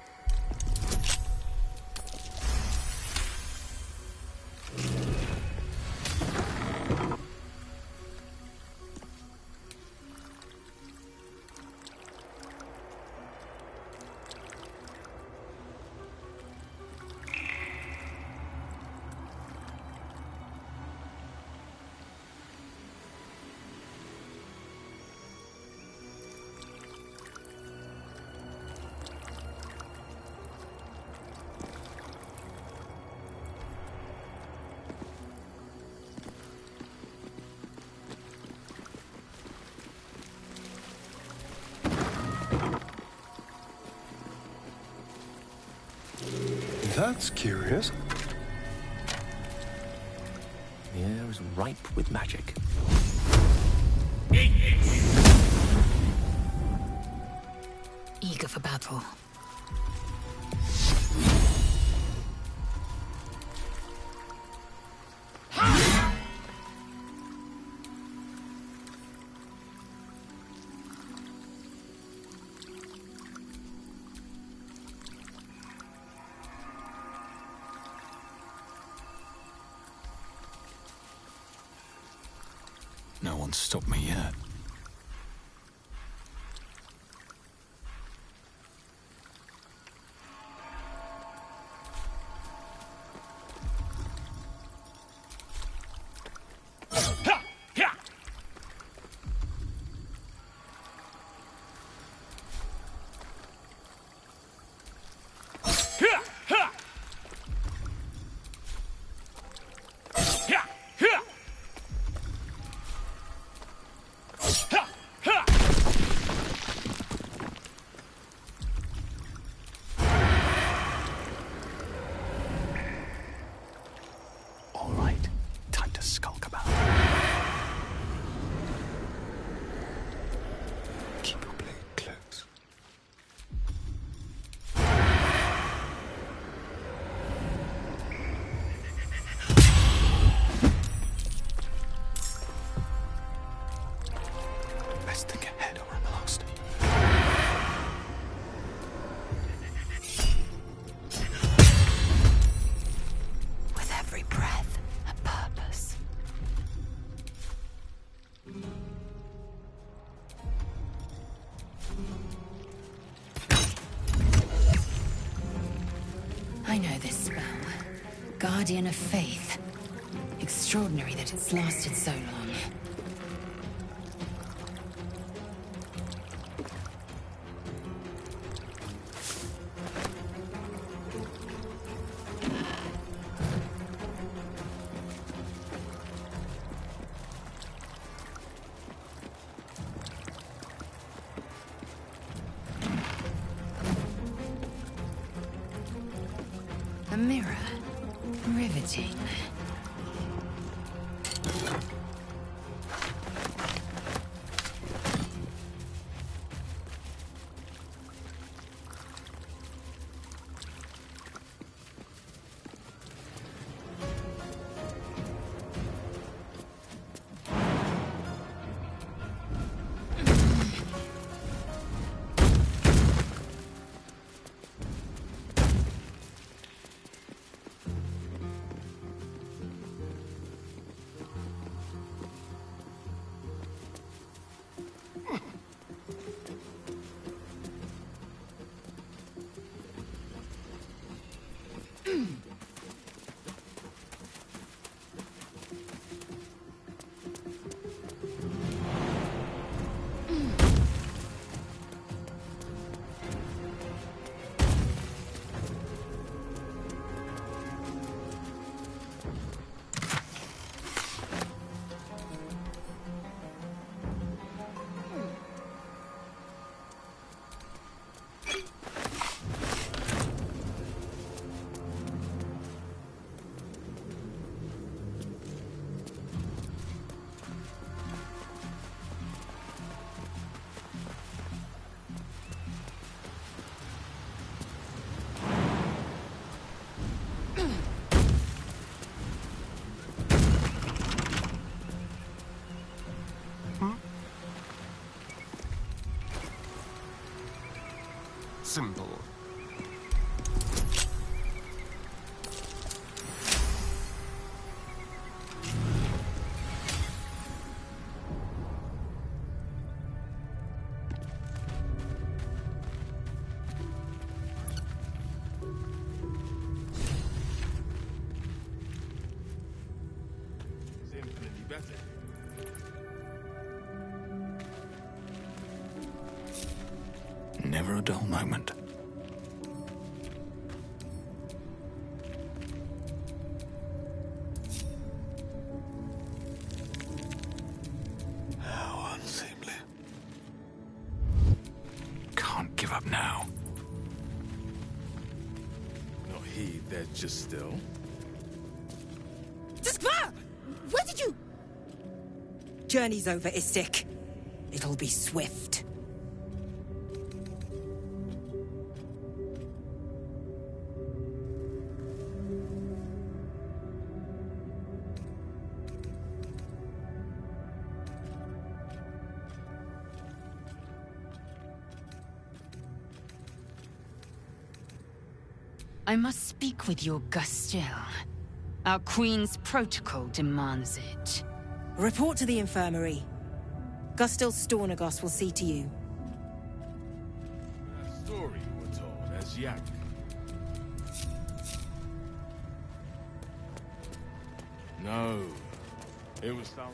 That's curious. The air is ripe with magic. Eager for battle. No one's stopped me yet. All right, time to skulk about. Keep your blade close. Best think ahead or I'm lost. With every breath, a purpose. I know this spell. Guardian of Faith. Extraordinary that it's lasted so long. A mirror. Riveting. simple. Never a dull moment. How unseemly. Can't give up now. No heed, they're just still. Skvar! Where did you... Journey's over, Istik. It'll be swift. I must speak with your Gustil. Our Queen's protocol demands it. Report to the infirmary. Gustil Stornagos will see to you. That story you were told as Yak. No. It was some...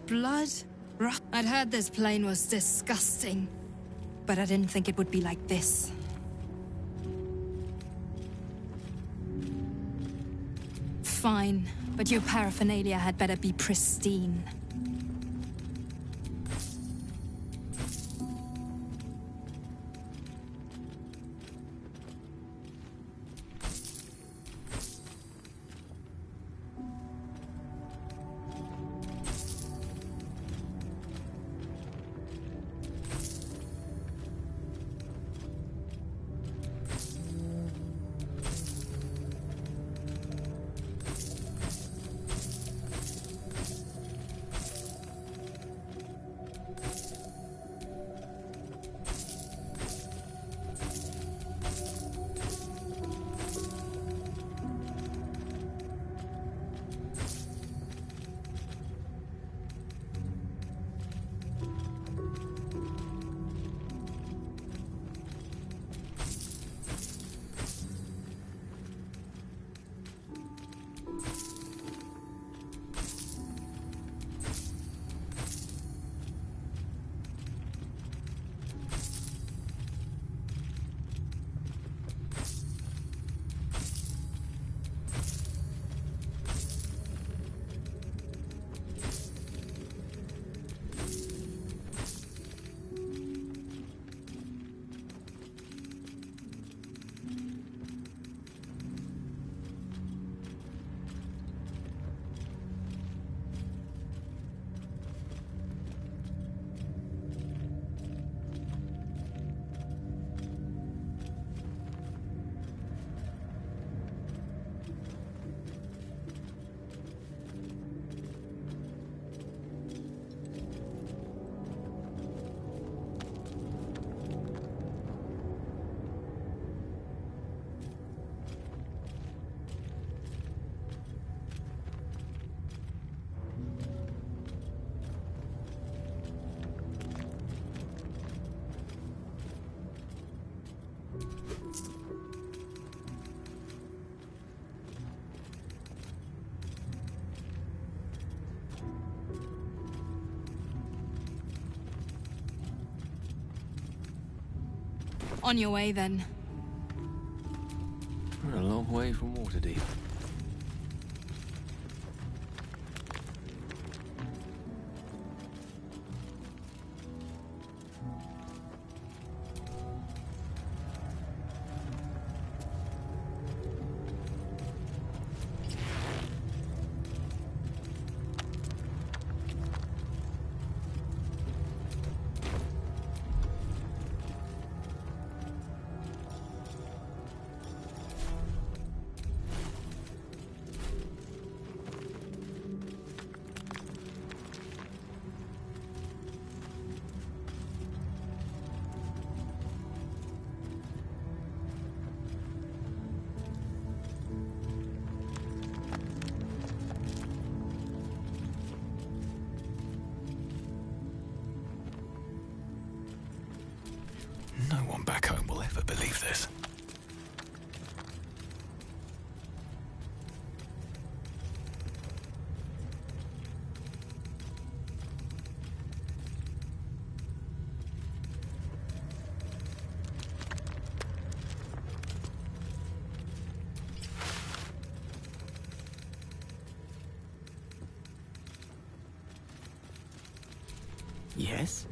Blood? I'd heard this plane was disgusting, but I didn't think it would be like this. Fine, but your paraphernalia had better be pristine. On your way, then. We're a long way from Waterdeep. back home will ever believe this. Yes?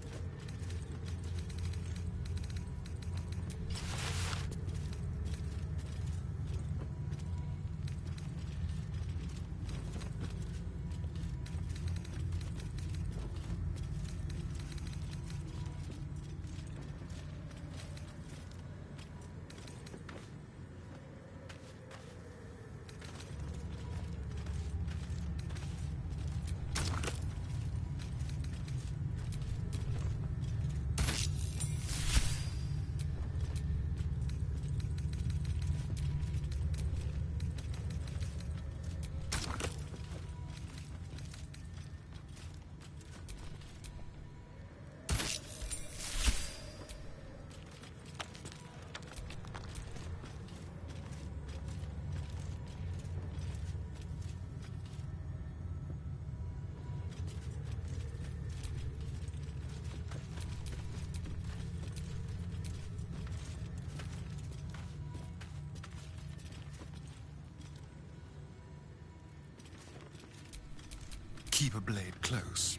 Keep a blade close.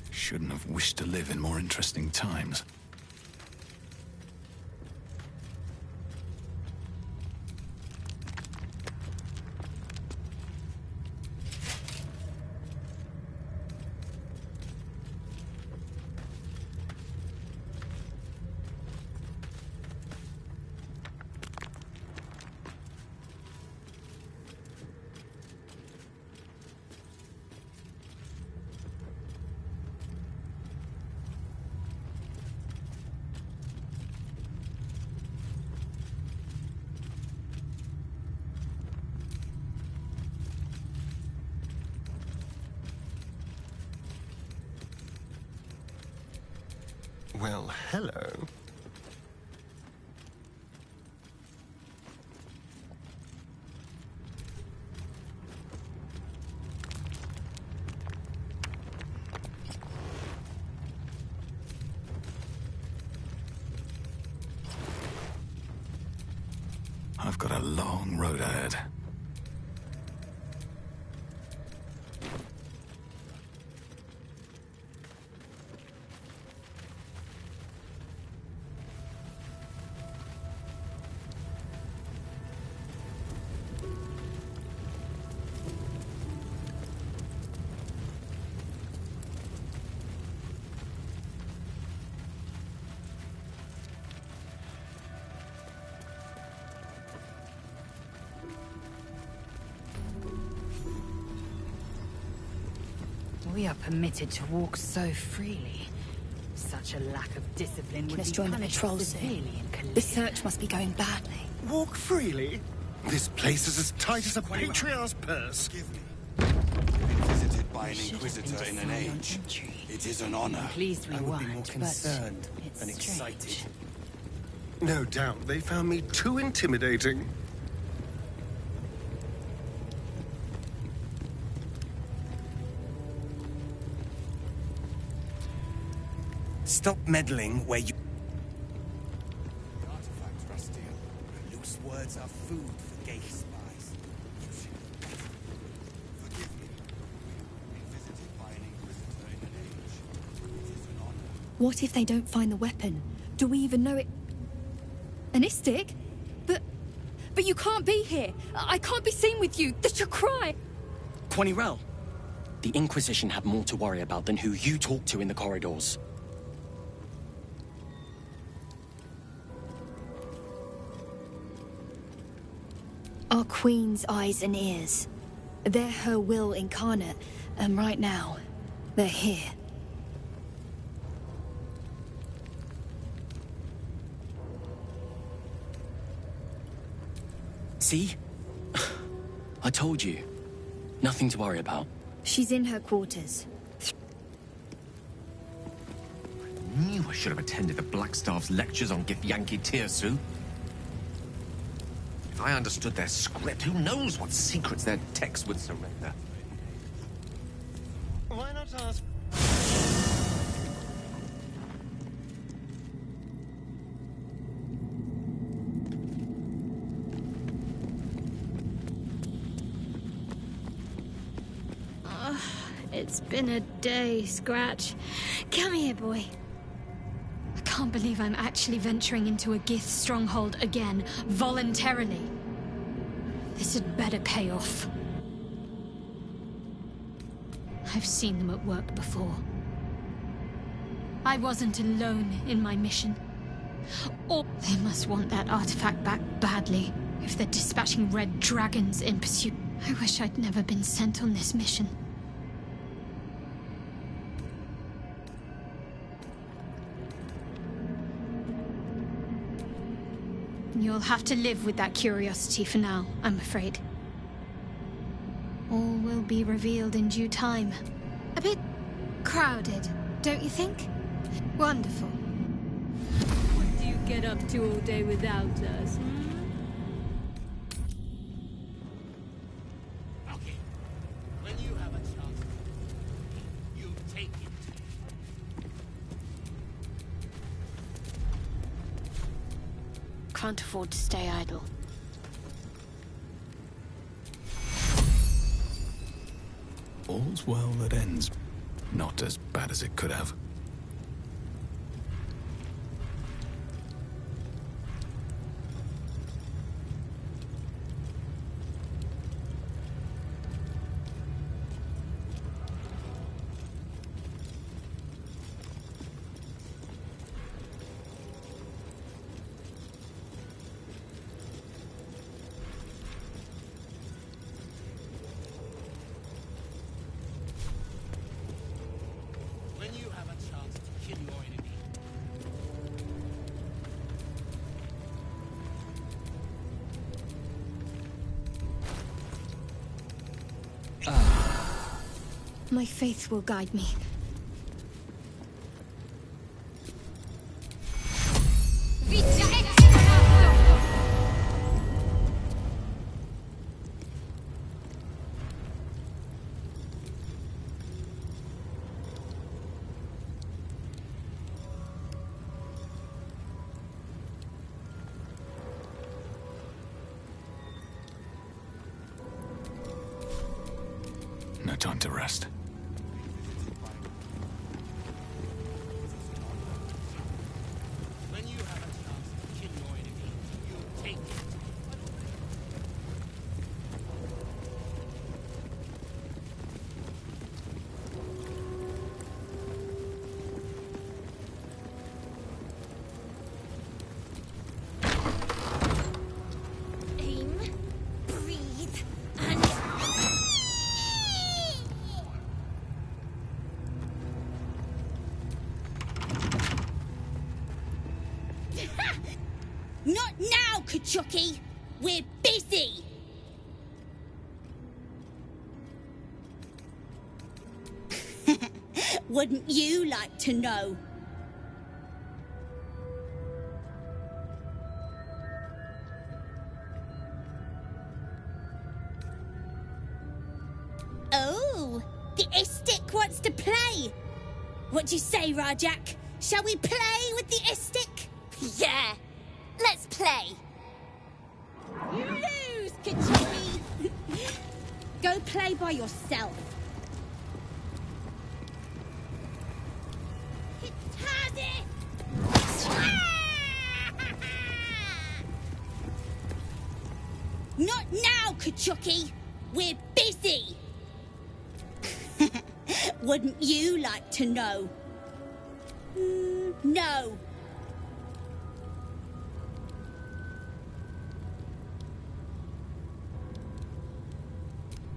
Shouldn't have wished to live in more interesting times. Well, hello. I've got a long road ahead. We are permitted to walk so freely. Such a lack of discipline would Let's be join the punished patrol severely soon. in Kalia. The search must be going badly. Walk freely? This place is as tight as a patriarch's purse. Visited by an inquisitor in an age. It is an honor. Pleased we I would be more weren't, concerned but it's than strange. excited. No doubt they found me too intimidating. Stop meddling where you... The artifacts, Rastiel. Loose words are food for gay spies. Forgive me. Been visited by an inquisitor in an age. It is an honor. What if they don't find the weapon? Do we even know it? An Istik? But you can't be here. I can't be seen with you. The Chakrai. Quanirel, the Inquisition have more to worry about than who you talk to in the corridors. Our Queen's eyes and ears. They're her will incarnate, and right now, they're here. See? I told you. Nothing to worry about. She's in her quarters. I knew I should have attended the Blackstaff's lectures on Githyanki Tirsu. If I understood their script, who knows what secrets their texts would surrender. Why not ask? It's been a day, Scratch. Come here, boy. I can't believe I'm actually venturing into a Gith stronghold again, voluntarily. This had better pay off. I've seen them at work before. I wasn't alone in my mission. Or they must want that artifact back badly, if they're dispatching red dragons in pursuit. I wish I'd never been sent on this mission. You'll have to live with that curiosity for now, I'm afraid. All will be revealed in due time. A bit crowded, don't you think? Wonderful. What do you get up to all day without us, Okay. When you have a chance, you take it. Can't afford to stay idle. All's well that ends. Not as bad as it could have. When you have a chance to kill your enemy. My faith will guide me. No time to rest. When you have a chance to kill your enemy, you take it. Aim, breathe, and... Not now, Kachuki! We're busy! Wouldn't you like to know? Oh, the Istik wants to play. What do you say, Rajak? Shall we play with the Istik? Yeah, let's play. You lose, Kachuki. Go play by yourself. Not now, Kachuki! We're busy! Wouldn't you like to know? No.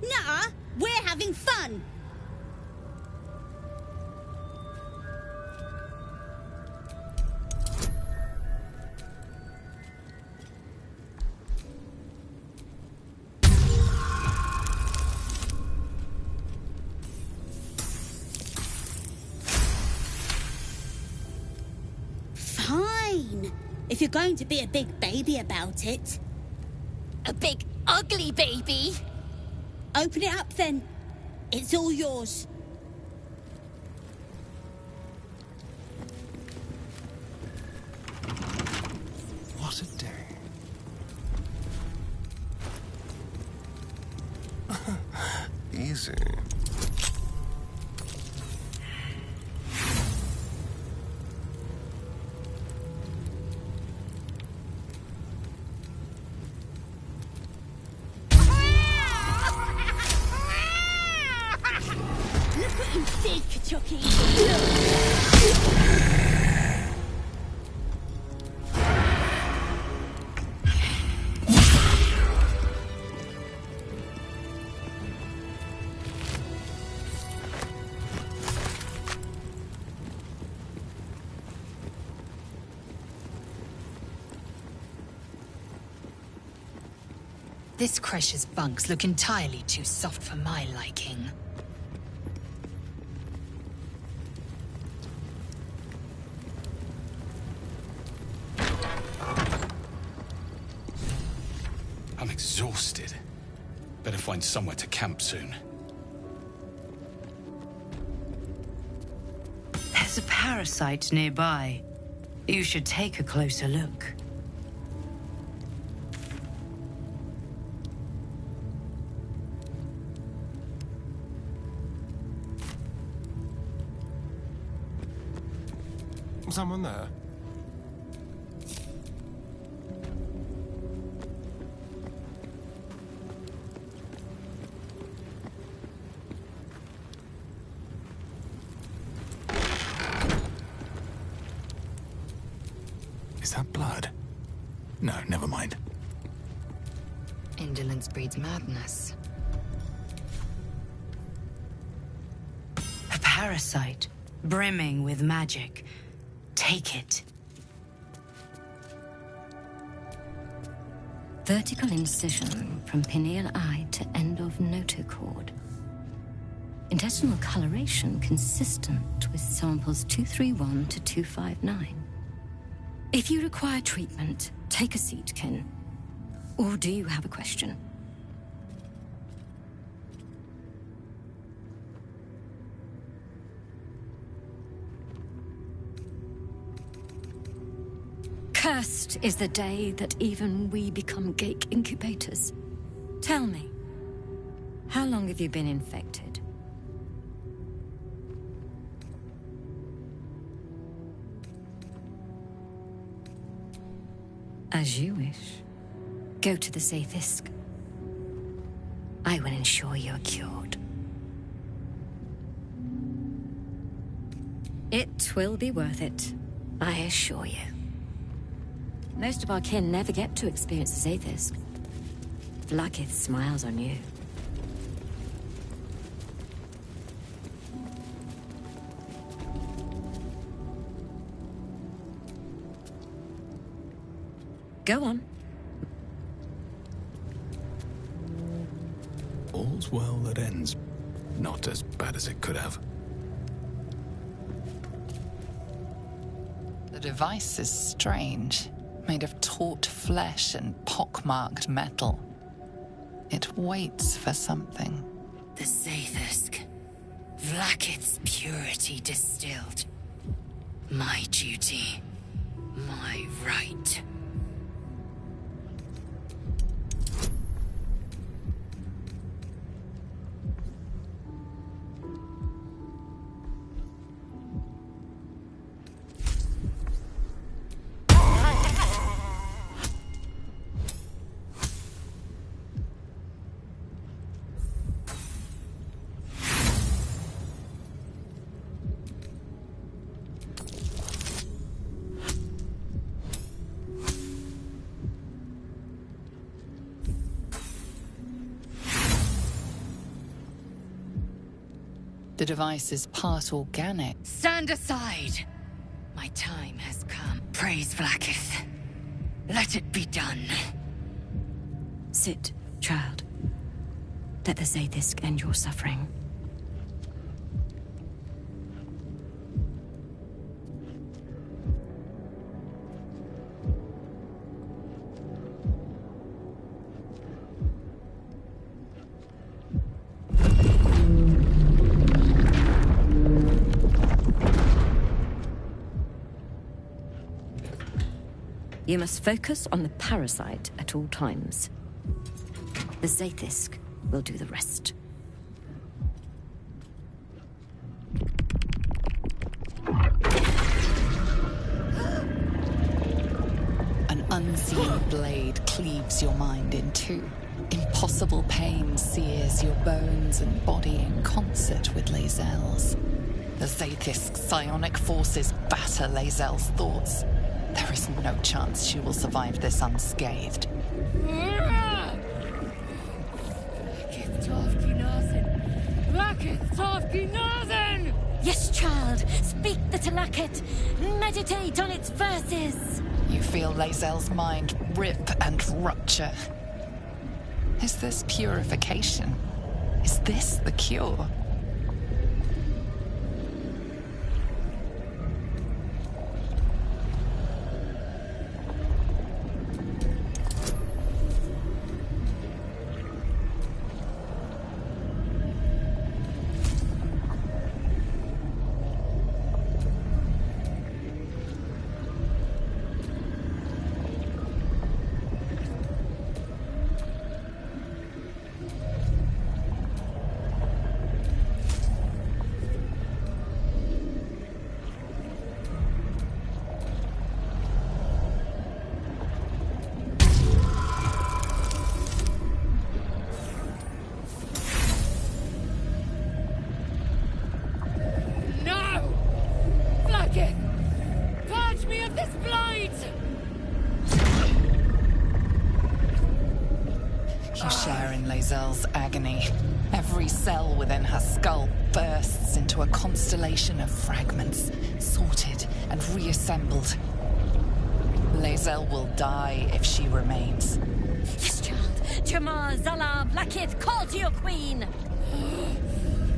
Nuh-uh, we're having fun! you're going to be a big baby about it... A big, ugly baby? Open it up, then. It's all yours. What a day. Easy. Look what you did, Kachuki. This Crasher's bunks look entirely too soft for my liking. I'm exhausted. Better find somewhere to camp soon. There's a parasite nearby. You should take a closer look. Someone there? Is that blood? No, never mind. Indolence breeds madness. A parasite, brimming with magic. Take it. Vertical incision from pineal eye to end of notochord. Intestinal coloration consistent with samples 231 to 259. If you require treatment, take a seat, Kin. Or do you have a question? Cursed is the day that even we become Gake incubators. Tell me, how long have you been infected? As you wish. Go to the Zaithisk. I will ensure you're cured. It will be worth it, I assure you. Most of our kin never get to experience the Zaithisk. Vlaakith smiles on you. Go on. All's well that ends. Not as bad as it could have. The device is strange. Made of taut flesh and pockmarked metal. It waits for something. The Zaithisk. Vlaakith's purity distilled. My duty. My right. The device is part organic. Stand aside! My time has come. Praise Vlaakith. Let it be done. Sit, child. Let the Zaithisk end your suffering. You must focus on the parasite at all times. The Zaithisk will do the rest. An unseen blade cleaves your mind in two. Impossible pain sears your bones and body in concert with Lae'zel's. The Zaithisk's psionic forces batter Lae'zel's thoughts. There is no chance she will survive this unscathed. Yes, child. Speak the Talakit. Meditate on its verses. You feel Lae'zel's mind rip and rupture. Is this purification? Is this the cure? You share in Lae'zel's agony. Every cell within her skull bursts into a constellation of fragments, sorted and reassembled. Lae'zel will die if she remains. Yes, child. Jamar, Zala, Blackith, call to your queen.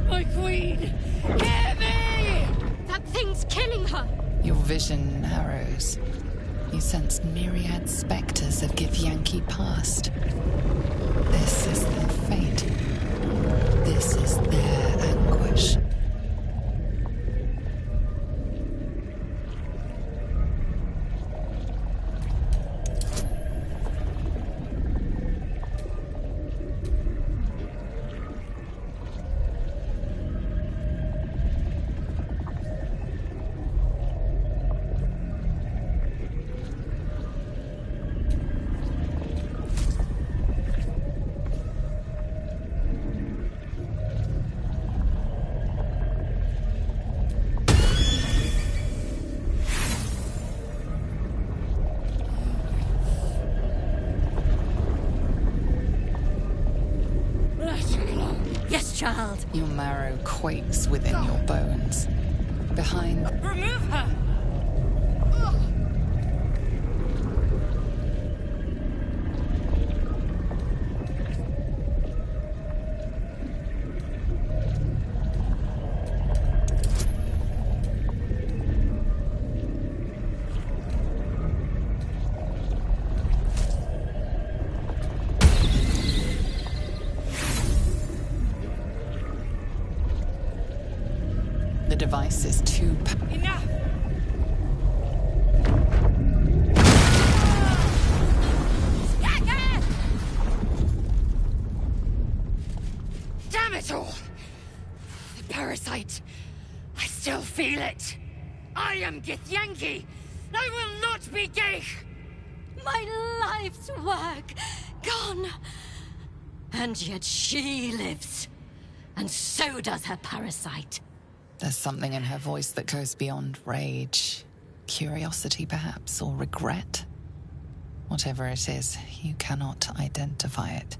My queen! Hear me! That thing's killing her! Your vision narrows. You sense myriad spectres of Githyanki past. This is their fate. This is their anguish. Child. Your marrow quakes within your bones. Behind... Remove her! The device is too... Enough! Damn it all! The parasite. I still feel it. I am Githyanki. I will not be Geich. My life's work gone. And yet she lives. And so does her parasite. There's something in her voice that goes beyond rage. Curiosity, perhaps, or regret. Whatever it is, you cannot identify it.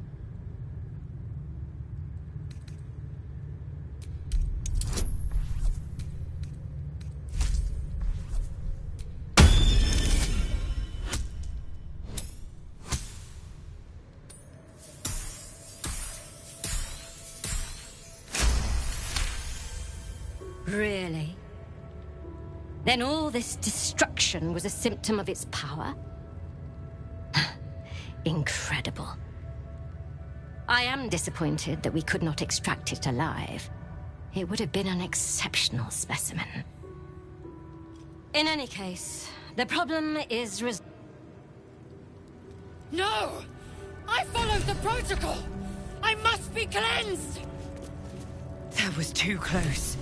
Really? Then all this destruction was a symptom of its power? Incredible. I am disappointed that we could not extract it alive. It would have been an exceptional specimen. In any case, the problem is No! I followed the protocol! I must be cleansed! That was too close.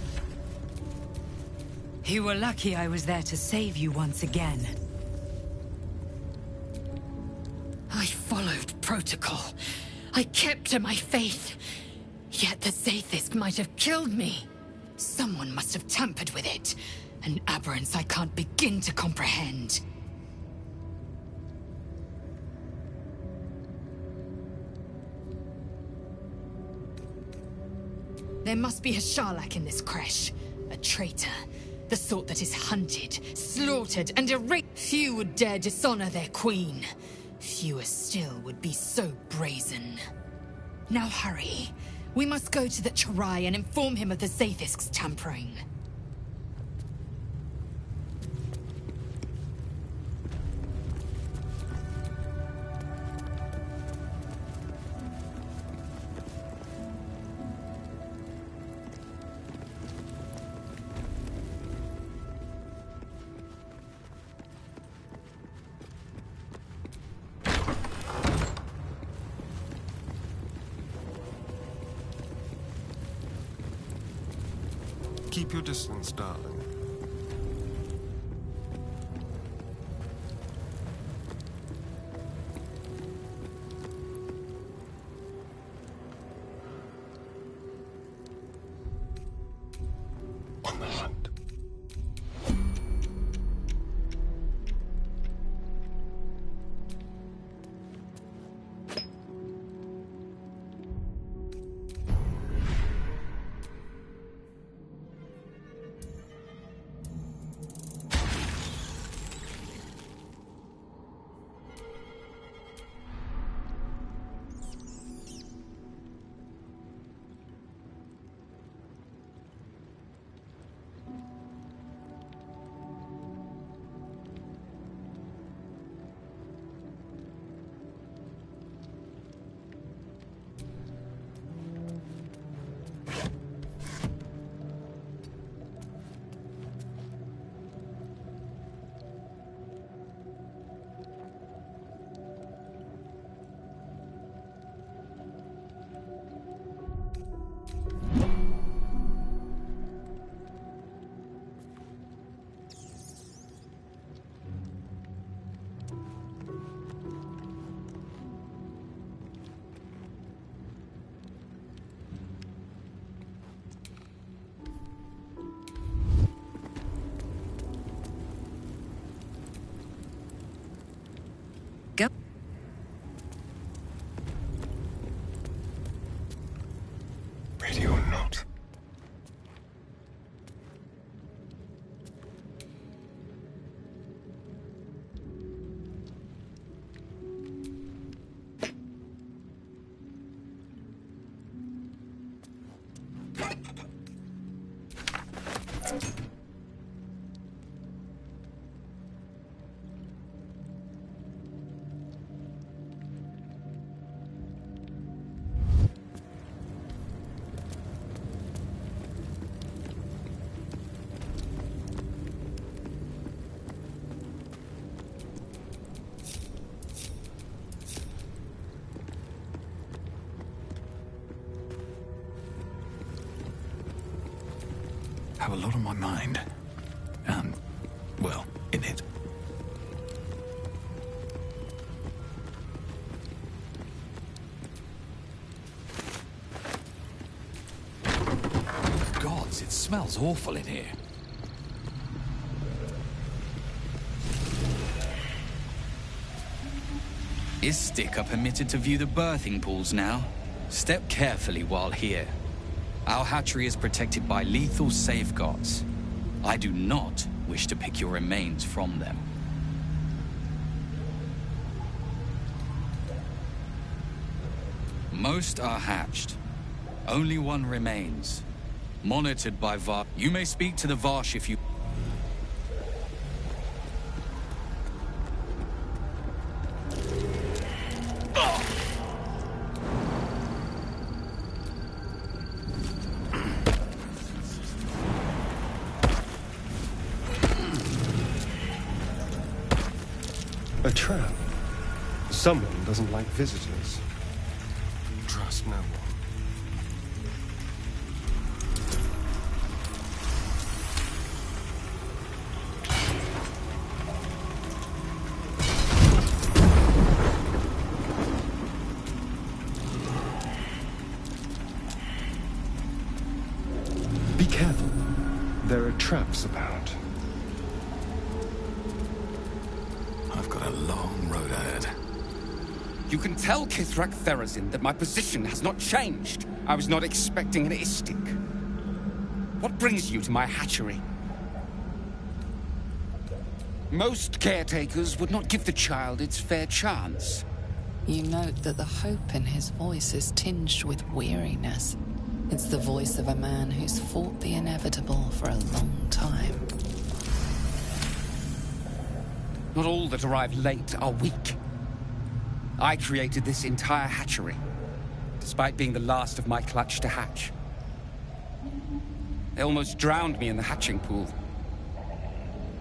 You were lucky I was there to save you once again. I followed protocol. I kept to my faith. Yet the Zaithisk might have killed me. Someone must have tampered with it. An aberrance I can't begin to comprehend. There must be a Sharlak in this creche. A traitor. The sort that is hunted, slaughtered, and erased. Few would dare dishonor their queen. Fewer still would be so brazen. Now hurry. We must go to the Charai and inform him of the Zaithisk's tampering. Keep your distance, darling. On the hunt. Go. Ready or not. Have a lot on my mind. And, well, in it. Gods, it smells awful in here. Istik are permitted to view the birthing pools now. Step carefully while here. Our hatchery is protected by lethal safeguards. I do not wish to pick your remains from them. Most are hatched. Only one remains. Monitored by Var. You may speak to the Varsh if you... A trap. Someone doesn't like visitors. Trust no one. Be careful. There are traps about. I've got a long road ahead. You can tell Kithrak Therazin that my position has not changed. I was not expecting an Istik. What brings you to my hatchery? Most caretakers would not give the child its fair chance. You note that the hope in his voice is tinged with weariness. It's the voice of a man who's fought the inevitable for a long time. Not all that arrive late are weak. I created this entire hatchery, despite being the last of my clutch to hatch. They almost drowned me in the hatching pool,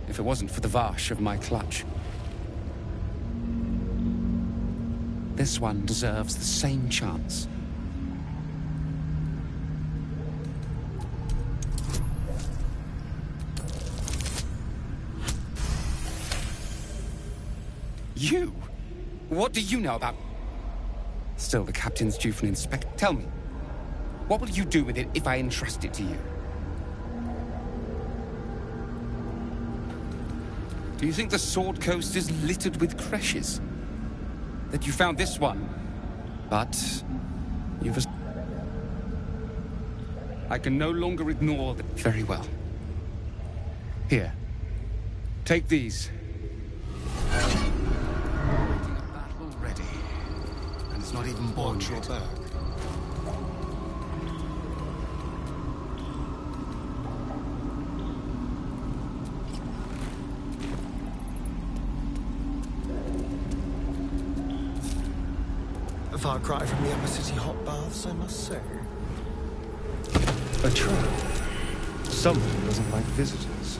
if it wasn't for the Varsh of my clutch. This one deserves the same chance. You? What do you know about... Still, the captain's due for an inspect. Tell me, what will you do with it if I entrust it to you? Do you think the Sword Coast is littered with creches? That you found this one, but you've... I can no longer ignore them. Very well. Here, take these. Already. And it's not even born Watch your yet. back. A far cry from the upper city hot baths, I must say. A trap. Someone doesn't like visitors.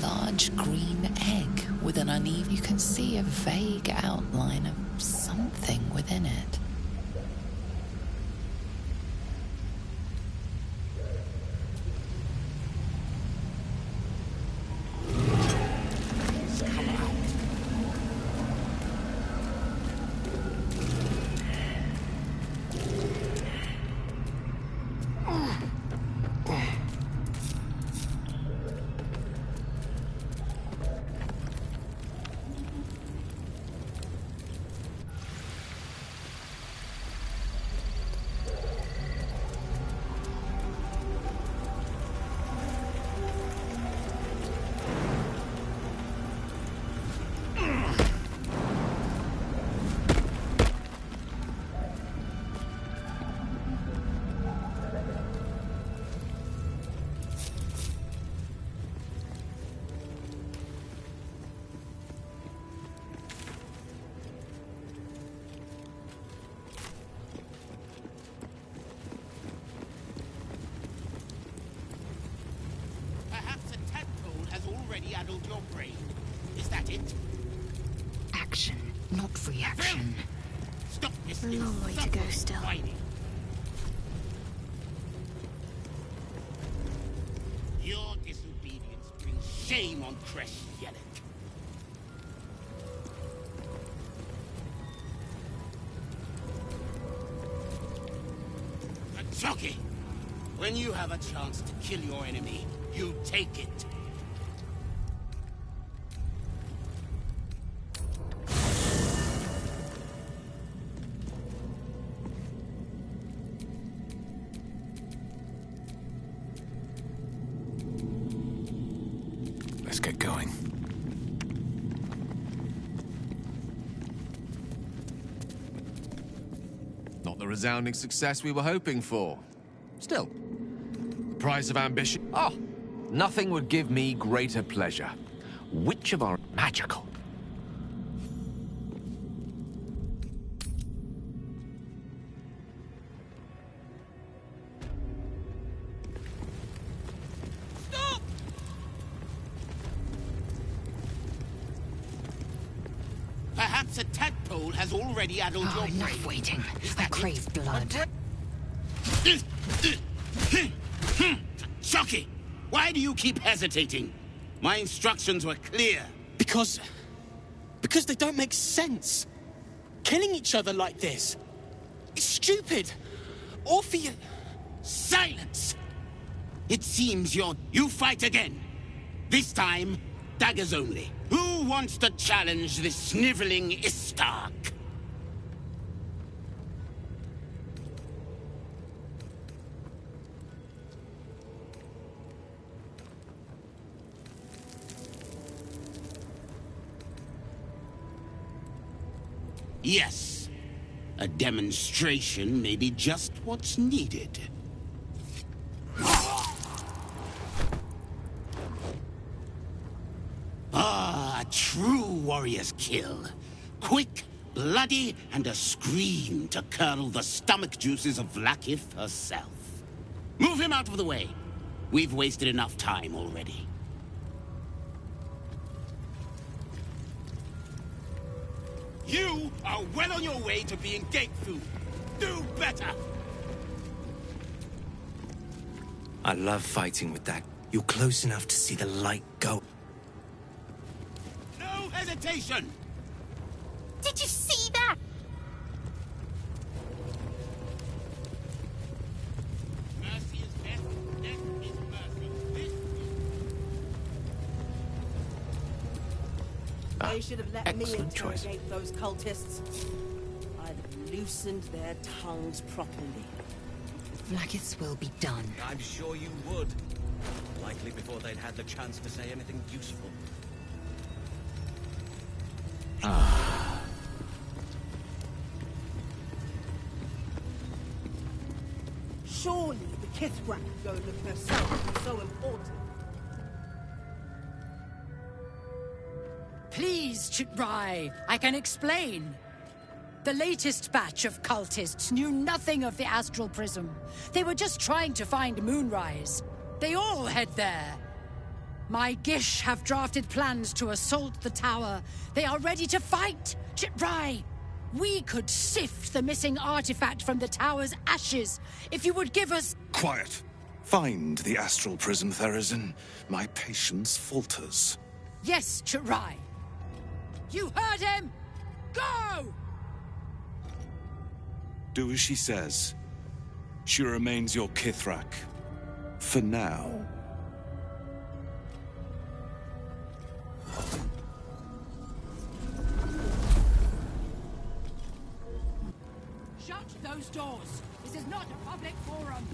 Large green egg with an uneven... You can see a vague outline of something within it. Addled your brain. Is that it? Action, not reaction. Stop this A long way to go still. whining. Your disobedience brings shame on Kresh Yelek. Choki! When you have a chance to kill your enemy, you take it. Let's get going. Not the resounding success we were hoping for. Still, the price of ambition. Oh, nothing would give me greater pleasure. Which of our magical? Perhaps perhaps a tadpole has already addled your brain. Enough waiting. I crave blood. Shocky! Why do you keep hesitating? My instructions were clear. Because they don't make sense. Killing each other like this. It's stupid. Or for you. Silence! It seems you fight again. This time, daggers only. Who wants to challenge this sniveling Istark? Yes. A demonstration may be just what's needed. Ah, a true warrior's kill. Quick, bloody, and a scream to curdle the stomach juices of Lakith herself. Move him out of the way. We've wasted enough time already. You are well on your way to being gate food. Do better! I love fighting with that. You're close enough to see the light go. No hesitation! Did you see that? Mercy is death, death is mercy. They should have let me excellent choice. interrogate those cultists. I'd have loosened their tongues properly. Lakith's will be done. I'm sure you would. Likely before they'd had the chance to say anything useful. Surely the Kithrak golem herself is so important. Please, Chitrai, I can explain. The latest batch of cultists knew nothing of the astral prism. They were just trying to find Moonrise. They all head there. My Gish have drafted plans to assault the tower. They are ready to fight, Chitrai. We could sift the missing artifact from the tower's ashes if you would give us... Quiet. Find the astral prism, Therazin. My patience falters. Yes, Chitrai. You heard him! Go! Do as she says. She remains your Kithrak. For now. Shut those doors. This is not a public forum.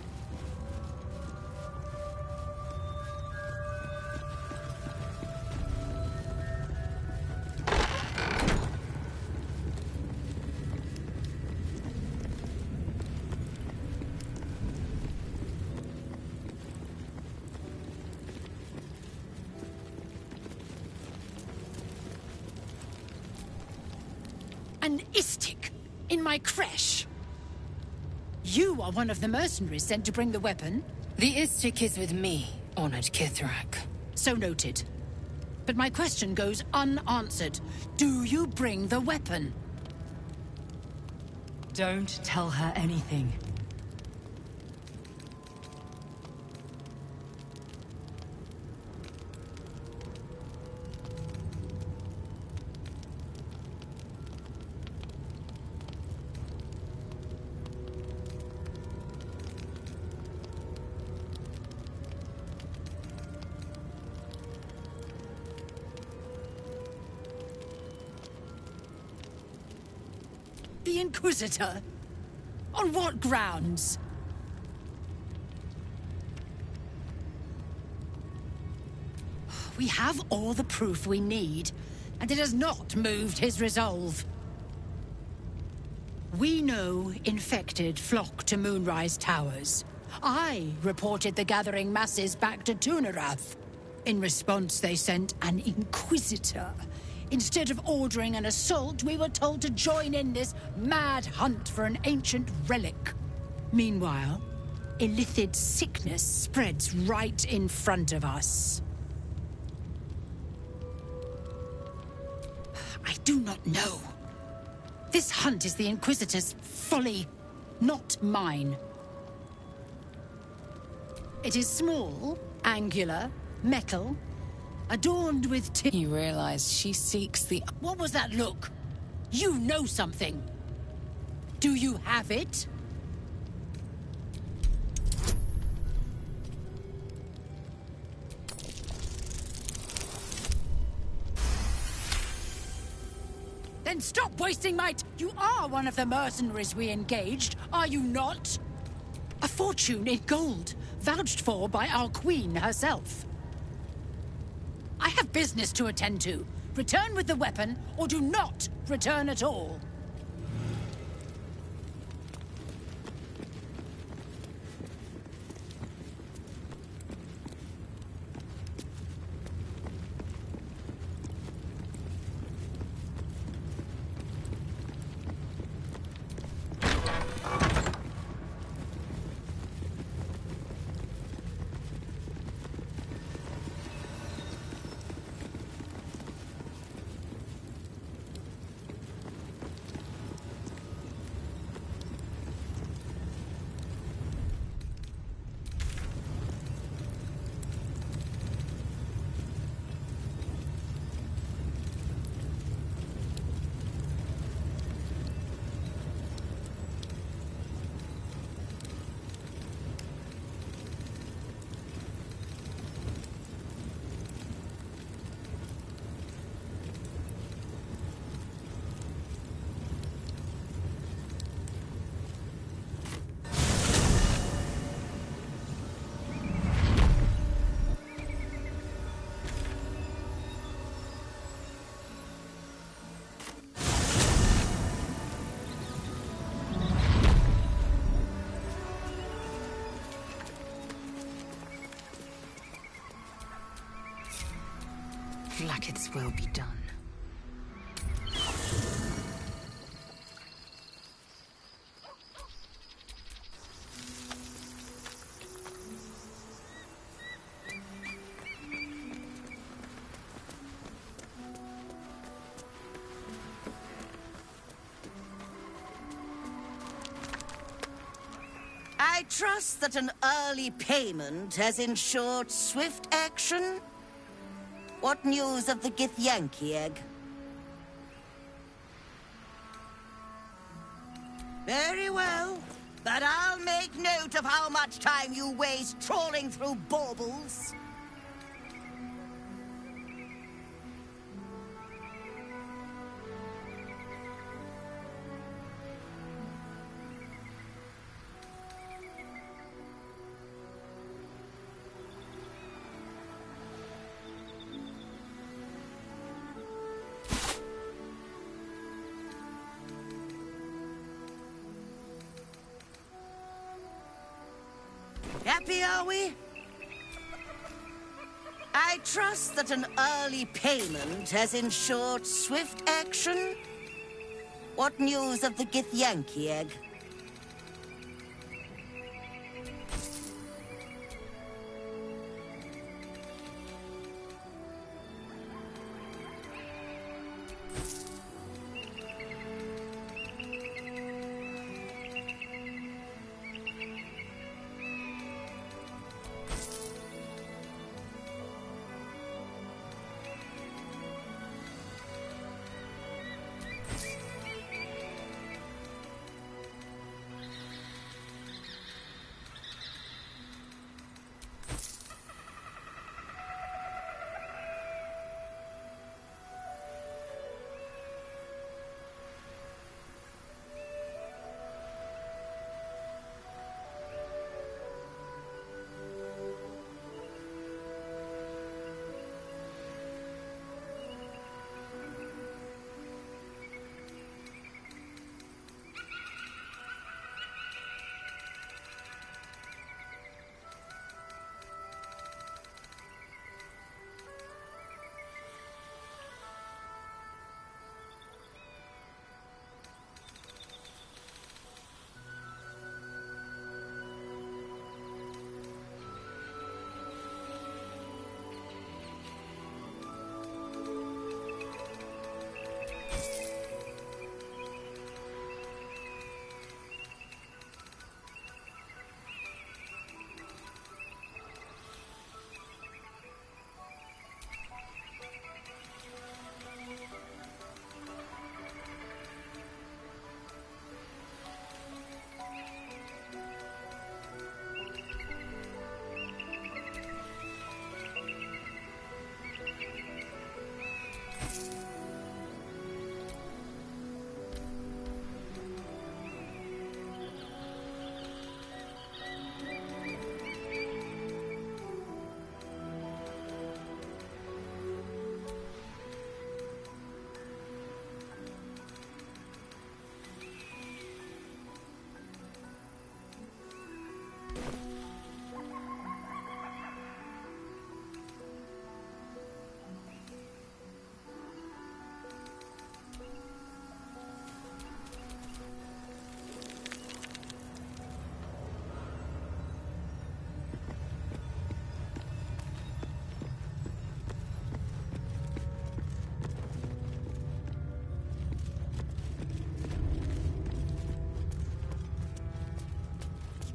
An Istik in my creche. You are one of the mercenaries sent to bring the weapon. The Istik is with me, honored Kithrak. So noted. But my question goes unanswered. Do you bring the weapon? Don't tell her anything. The Inquisitor? On what grounds? We have all the proof we need, and it has not moved his resolve. We know infected flock to Moonrise Towers. I reported the gathering masses back to Tunarath. In response, they sent an Inquisitor. Instead of ordering an assault, we were told to join in this mad hunt for an ancient relic. Meanwhile, Illithid sickness spreads right in front of us. I do not know This hunt is the Inquisitor's folly, not mine. It is small, angular, metal, adorned with You realize she seeks the... What was that look? You know something. Do you have it? Then stop wasting my You are one of the mercenaries we engaged, are you not? A fortune in gold, vouched for by our queen herself. I have business to attend to. Return with the weapon, or do not return at all. Blacketh's will be done. I trust that an early payment has ensured swift action. What news of the Githyanki egg? Very well, but I'll make note of how much time you waste trawling through baubles. Happy, are we? I trust that an early payment has ensured swift action. What news of the Githyanki egg?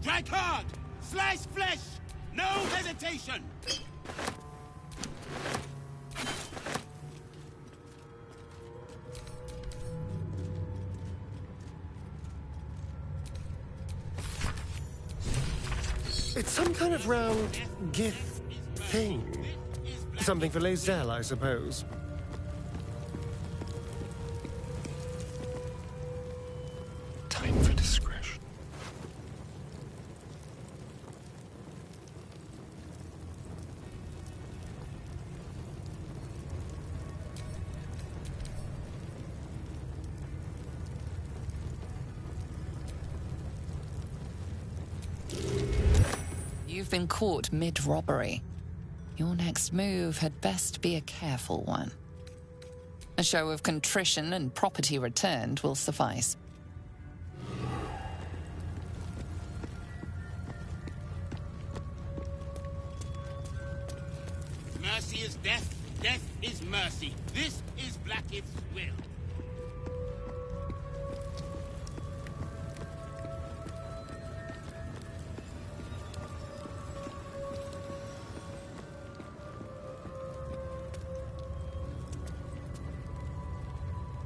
Strike hard! Slice flesh! No hesitation! It's some kind of round gift thing. Something for Lae'zel, I suppose. Time for discretion. You've been caught mid-robbery. Your next move had best be a careful one. A show of contrition and property returned will suffice. Mercy is death, death is mercy. This is Blackith's will.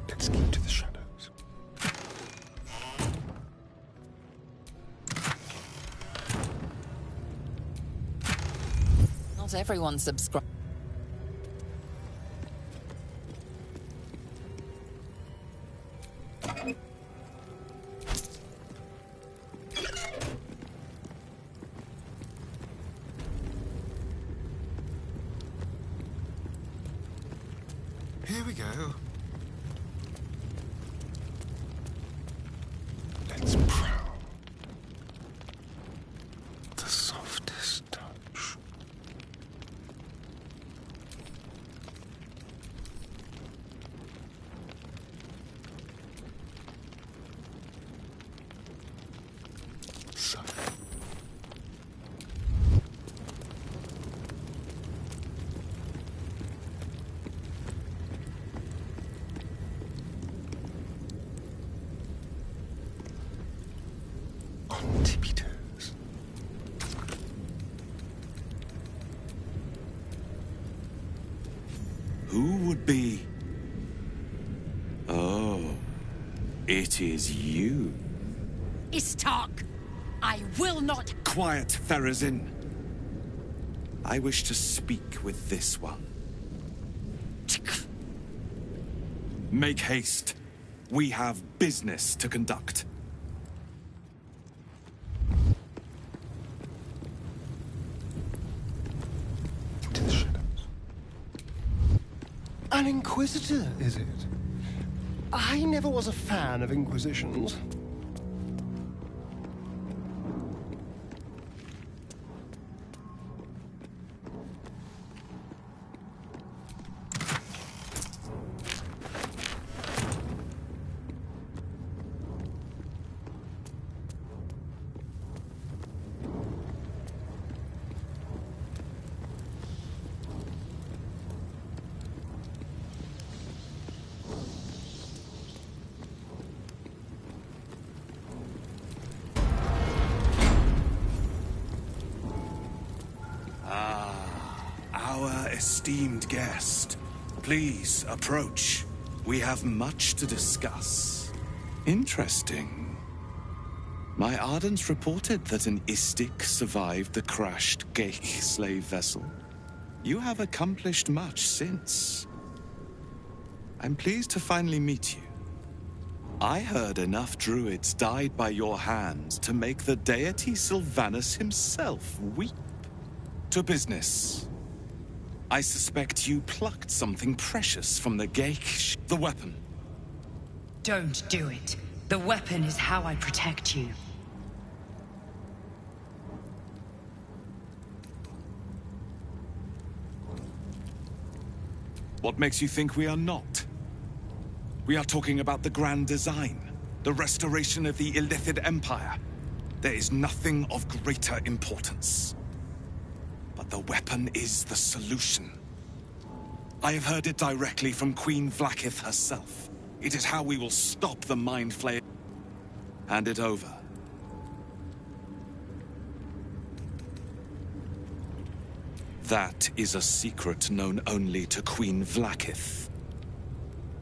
Let's keep to the shadows. Not everyone subscribes. Here we go. Let's prowl. The softest touch. So. On tippy toes. Who would be... Oh, it is you. Istark, I will not. Quiet, Therazin. I wish to speak with this one. Make haste. We have business to conduct. Into the shadows. An Inquisitor, is it? I never was a fan of Inquisitions. Our esteemed guest, please approach. We have much to discuss. Interesting. My Ardents reported that an Istik survived the crashed Geik slave vessel. You have accomplished much since. I'm pleased to finally meet you. I heard enough druids died by your hands to make the deity Sylvanus himself weep. To business. I suspect you plucked something precious from the Geik, the weapon. Don't do it. The weapon is how I protect you. What makes you think we are not? We are talking about the grand design, the restoration of the Illithid Empire. There is nothing of greater importance. But the weapon is the solution. I have heard it directly from Queen Vlaakith herself. It is how we will stop the Mind Flayer. Hand it over. That is a secret known only to Queen Vlaakith.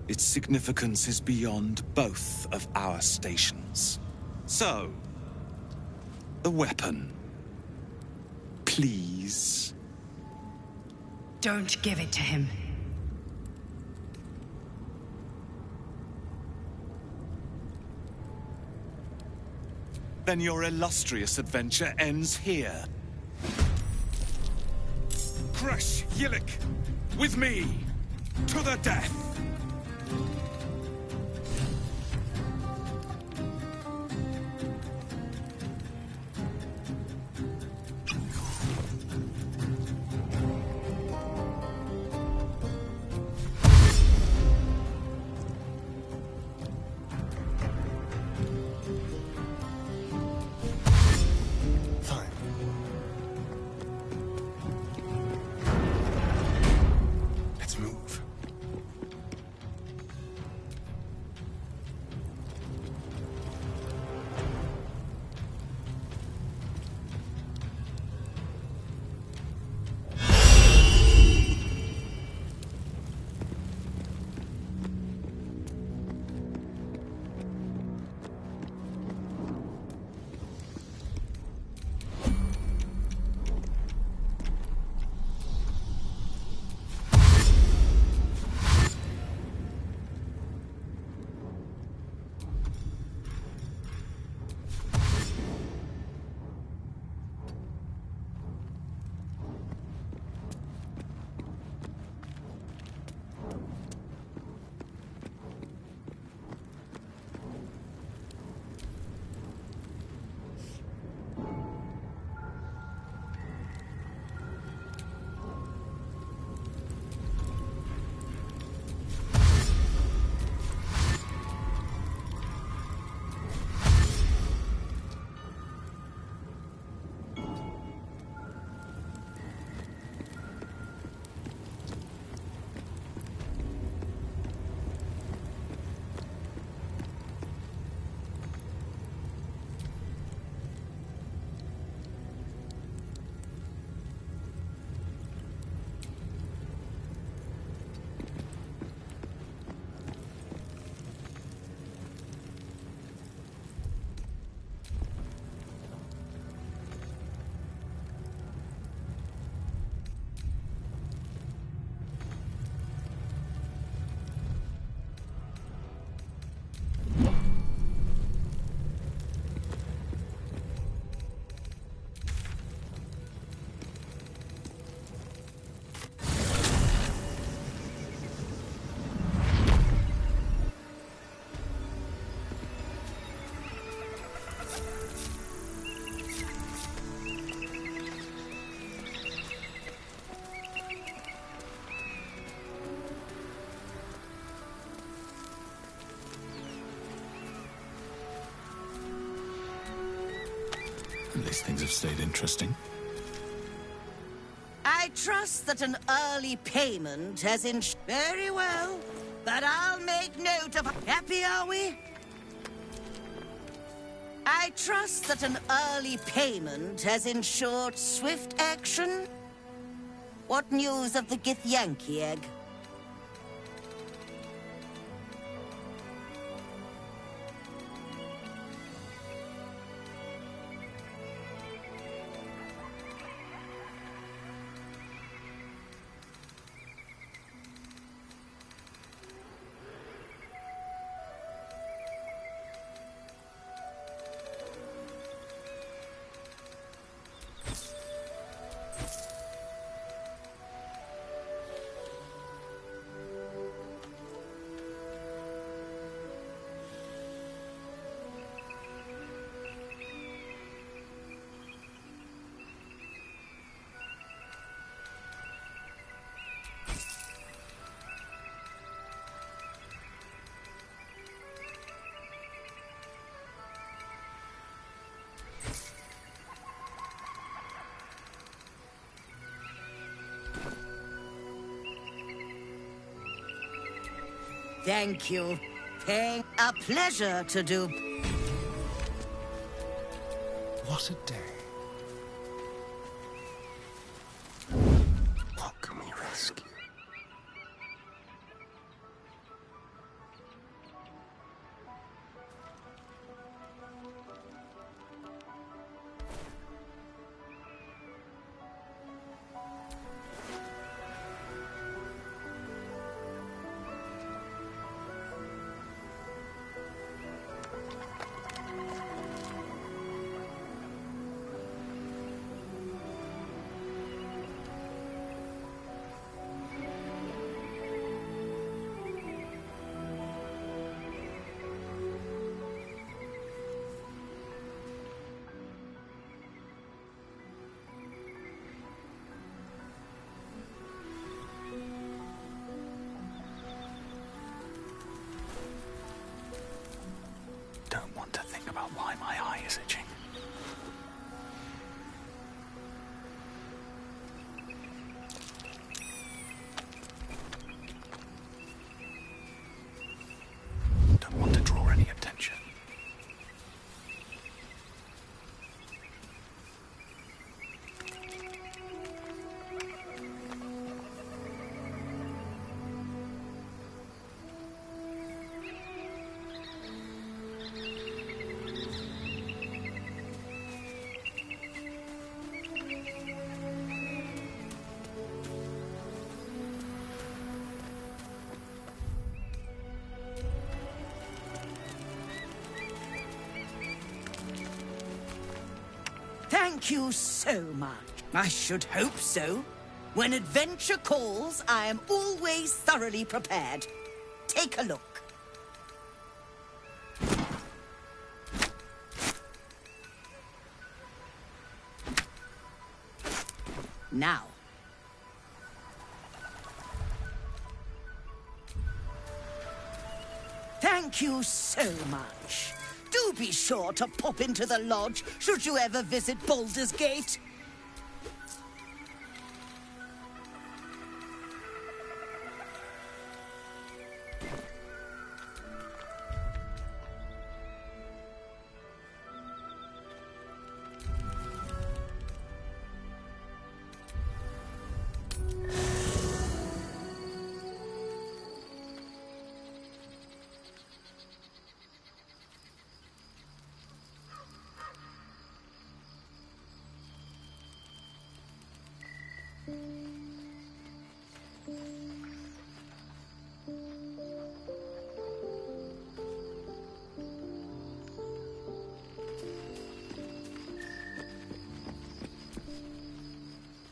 Its significance is beyond both of our stations. So, the weapon. Please. Don't give it to him. Then your illustrious adventure ends here. Crash Yillik, with me, to the death! At least things have stayed interesting. I trust that an early payment has very well, but I'll make note of... Happy, are we? I trust that an early payment has ensured swift action. What news of the Githyanki egg? Thank you. A pleasure to do. What a day. Thank you so much. I should hope so. When adventure calls, I am always thoroughly prepared. Take a look. Now. Thank you so much. Do be sure to pop into the lodge should you ever visit Baldur's Gate.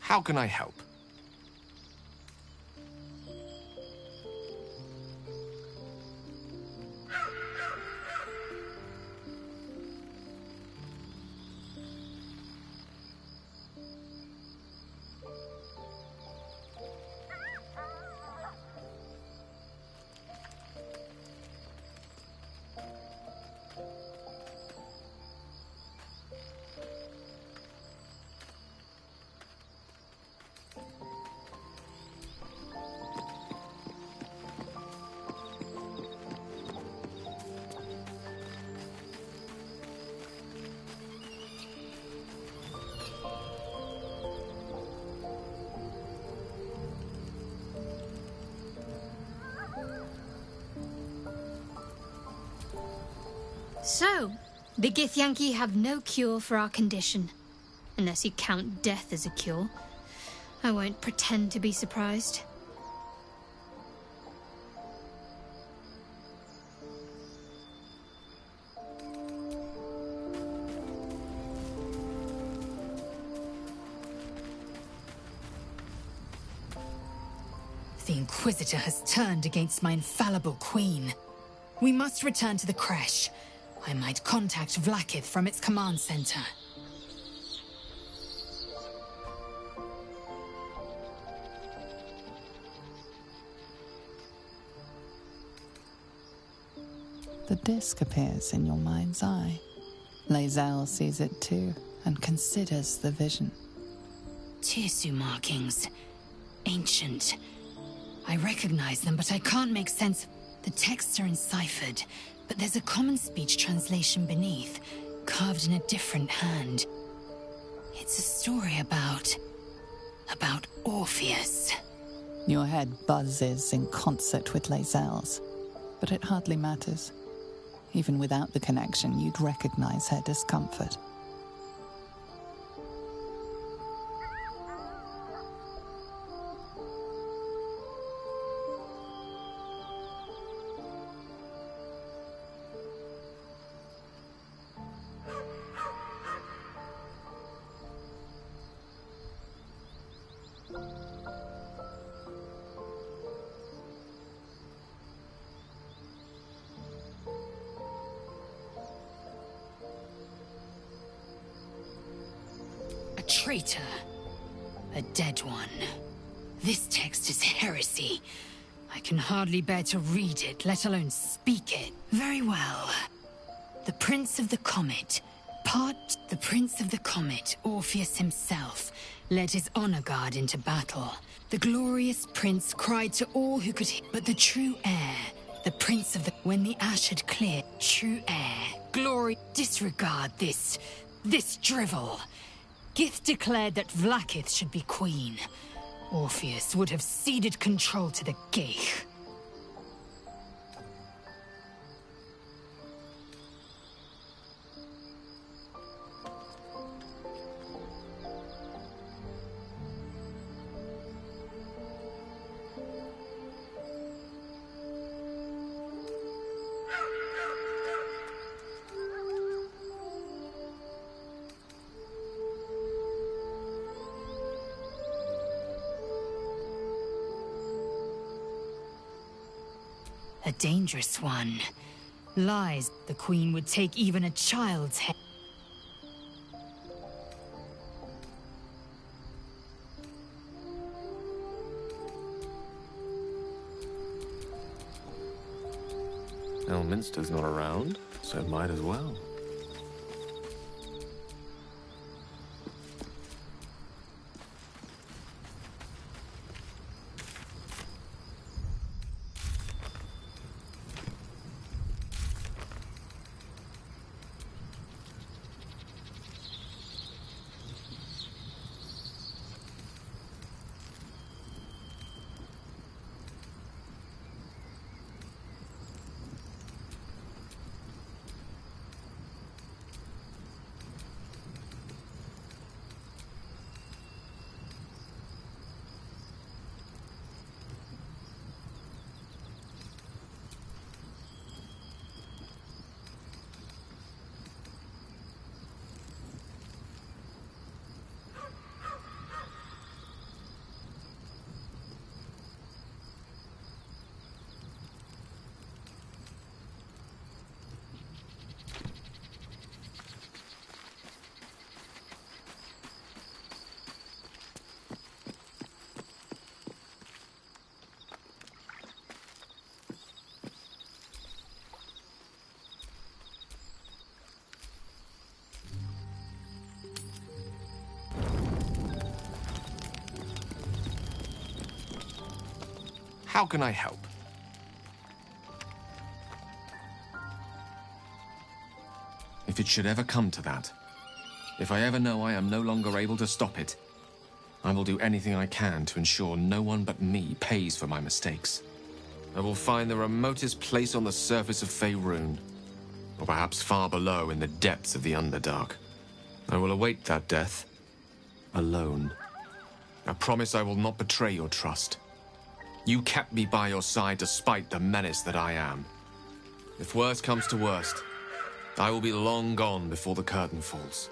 How can I help? So, the Githyanki have no cure for our condition. Unless you count death as a cure. I won't pretend to be surprised. The Inquisitor has turned against my infallible queen. We must return to the creche. I might contact Vlakith from its command center. The disc appears in your mind's eye. Lae'zel sees it too, and considers the vision. Tirsu markings. Ancient. I recognize them, but I can't make sense. The texts are enciphered, but there's a common speech translation beneath, carved in a different hand. It's a story about Orpheus. Your head buzzes in concert with Lae'zel's, but it hardly matters. Even without the connection, you'd recognize her discomfort. Traitor. A dead one. This text is heresy. I can hardly bear to read it, let alone speak it. Very well. The Prince of the Comet. The Prince of the Comet, Orpheus himself, led his honor guard into battle. The glorious prince cried to all who could hear, but the true heir, the Prince of the... When the ash had cleared, true heir, glory, disregard this drivel. Gith declared that Vlakith should be queen. Orpheus would have ceded control to the Geich. A dangerous one. Lies the Queen would take even a child's head. Elminster's not around, so might as well. How can I help? If it should ever come to that, if I ever know I am no longer able to stop it, I will do anything I can to ensure no one but me pays for my mistakes. I will find the remotest place on the surface of Faerun, or perhaps far below in the depths of the Underdark. I will await that death, alone. I promise I will not betray your trust. You kept me by your side despite the menace that I am. If worst comes to worst, I will be long gone before the curtain falls.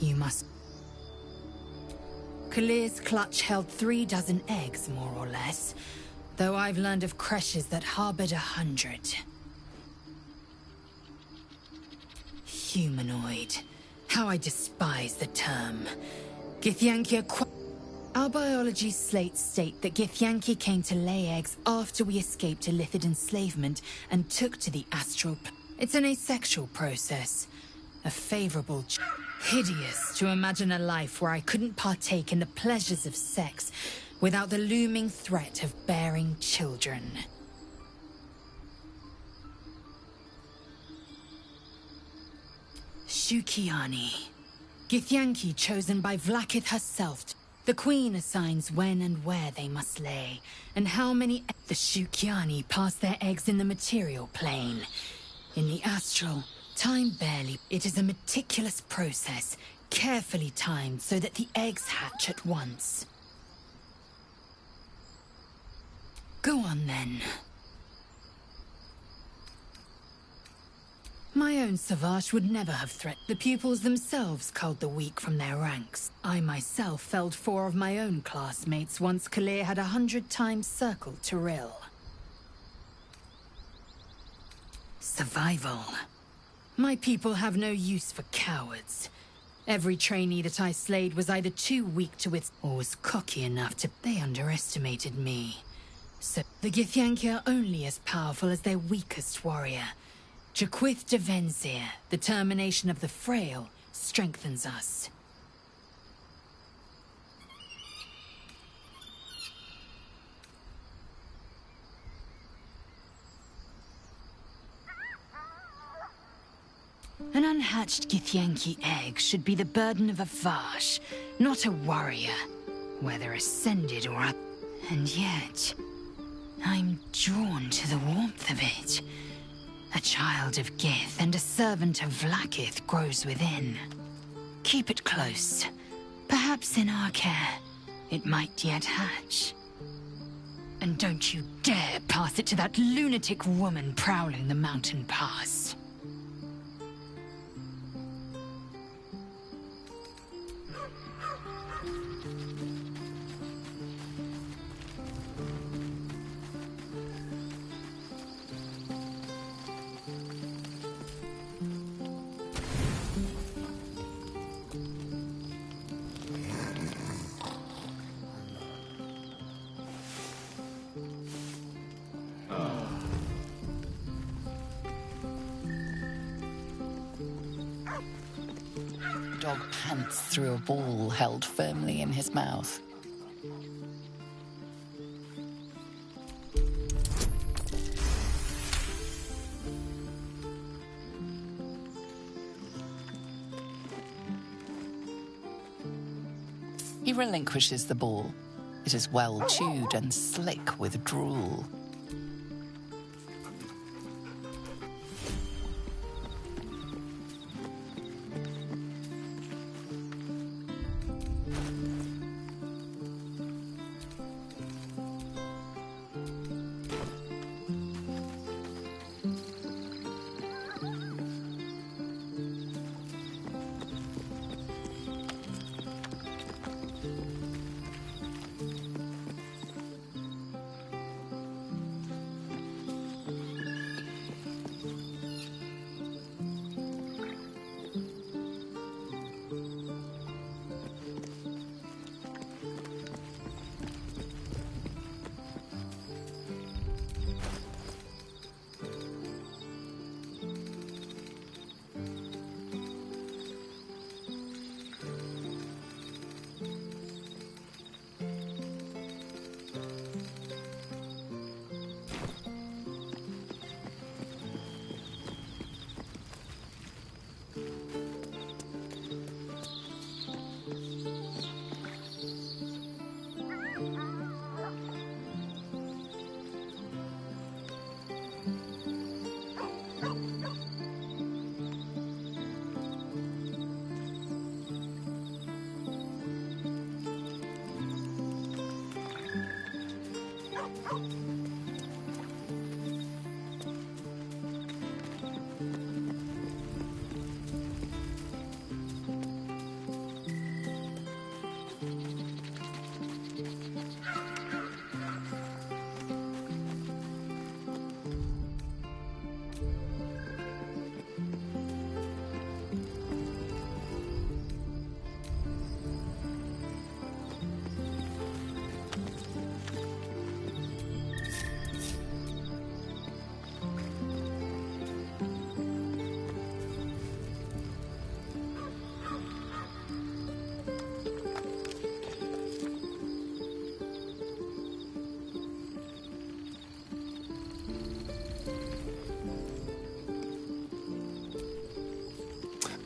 You must... Kalir's clutch held 36 eggs, more or less, though I've learned of creches that harbored 100. Humanoid. How I despise the term. Githyanki Our biology slates state that Githyanki came to lay eggs after we escaped Illithid enslavement and took to the astral... It's an asexual process. A favorable... Hideous to imagine a life where I couldn't partake in the pleasures of sex without the looming threat of bearing children. Shukiani. Githyanki chosen by Vlaakith herself. The Queen assigns when and where they must lay, and how many... The Shukiani pass their eggs in the material plane. In the astral... Time barely. It is a meticulous process, carefully timed so that the eggs hatch at once. Go on then. My own Savage would never have threatened. The pupils themselves culled the weak from their ranks. I myself felled 4 of my own classmates once Kalir had 100 times circled Tyrell. Survival. My people have no use for cowards. Every trainee that I slayed was either too weak to or was cocky enough to... They underestimated me. So the Githyanki are only as powerful as their weakest warrior. Jaquith de Venzir, the termination of the frail, strengthens us. An unhatched Githyanki egg should be the burden of a Vash, not a warrior, whether ascended or up. And yet, I'm drawn to the warmth of it. A child of Gith and a servant of Vlaakith grows within. Keep it close. Perhaps in our care, it might yet hatch. And don't you dare pass it to that lunatic woman prowling the mountain pass. Dog pants through a ball held firmly in his mouth. He relinquishes the ball. It is well chewed and slick with drool.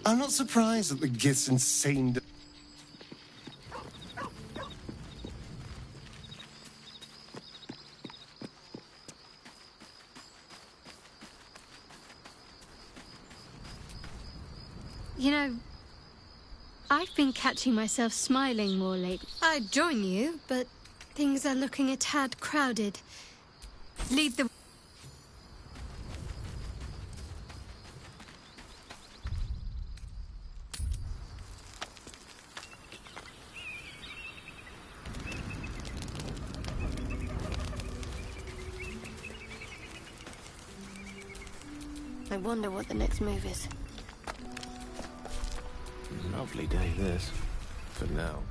I'm not surprised at the Gith's insane... You know, I've been catching myself smiling more lately. I'd join you, but things are looking a tad crowded. Leave the... I wonder what the next move is. Lovely day, this. For now.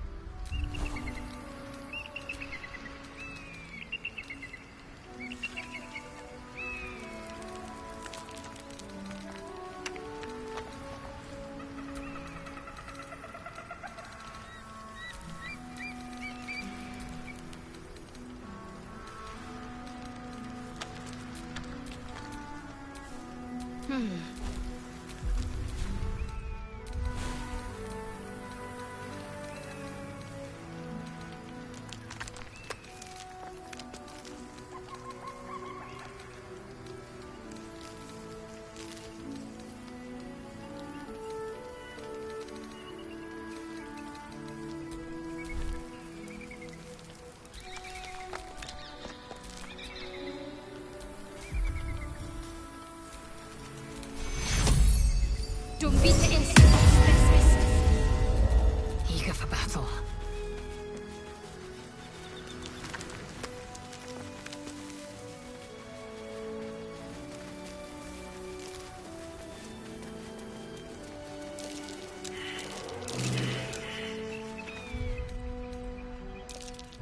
Eager for battle.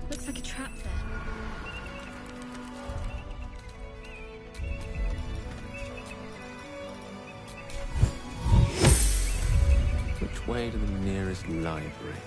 Looks like a trap there. Which way to the nearest library?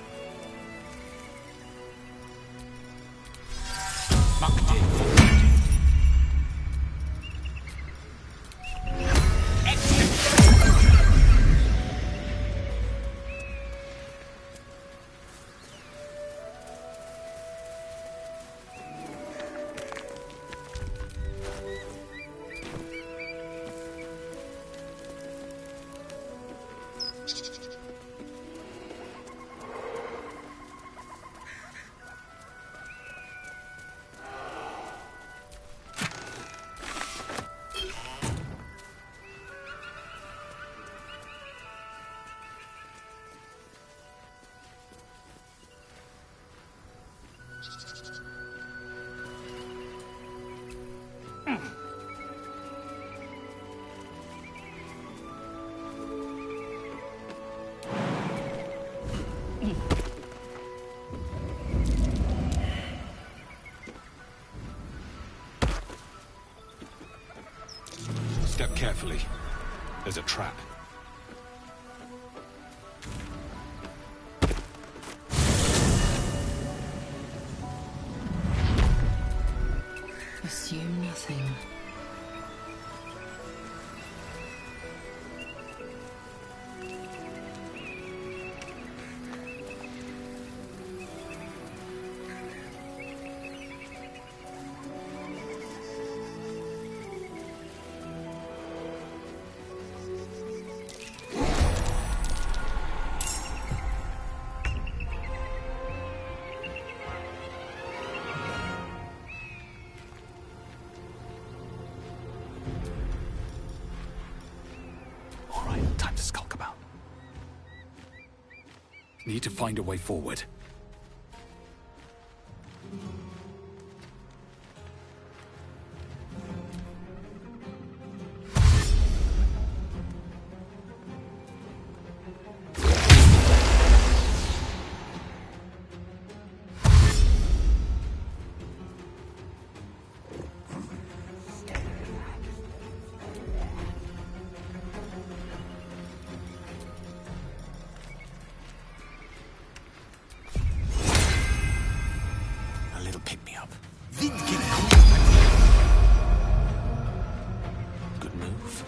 Step carefully. There's a trap. Assume nothing. Need to find a way forward. Good move.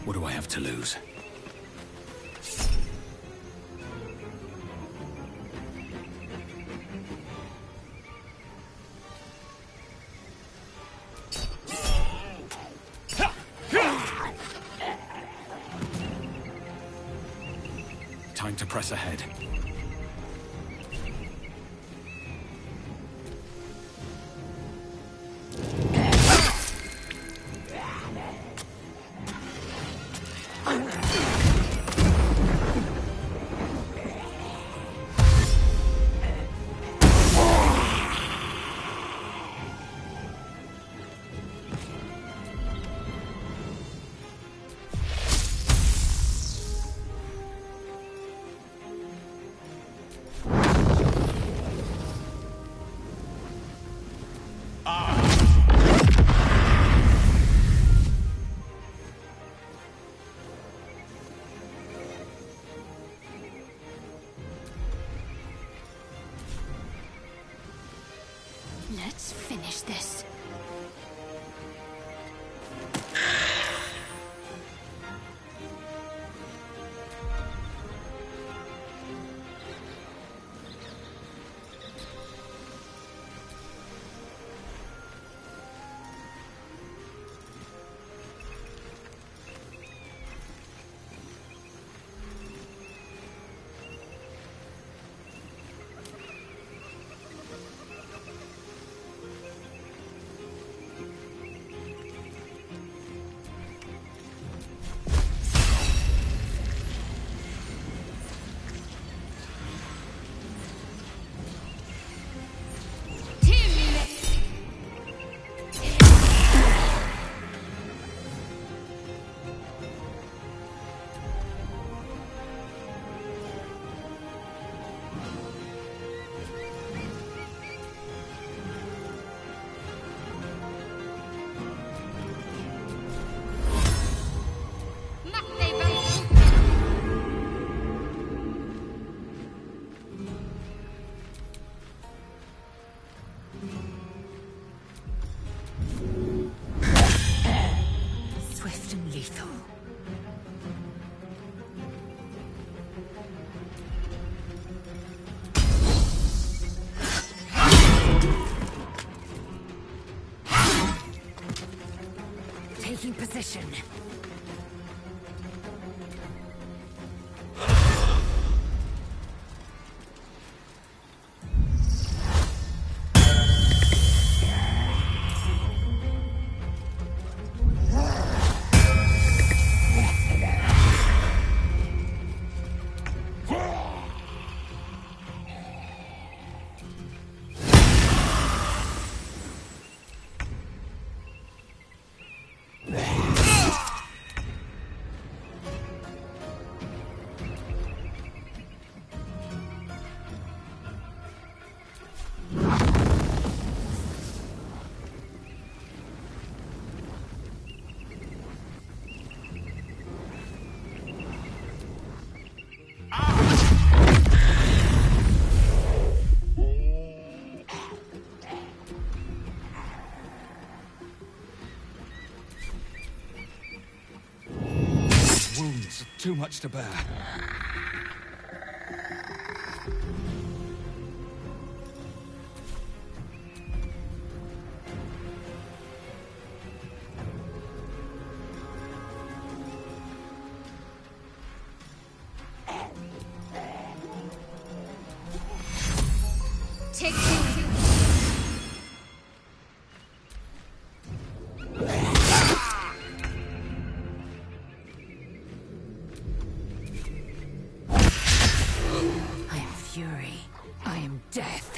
What do I have to lose? Time to press ahead. Let's finish this. Swift and lethal. Taking position. too much to bear. Take two. I am fury. I am death.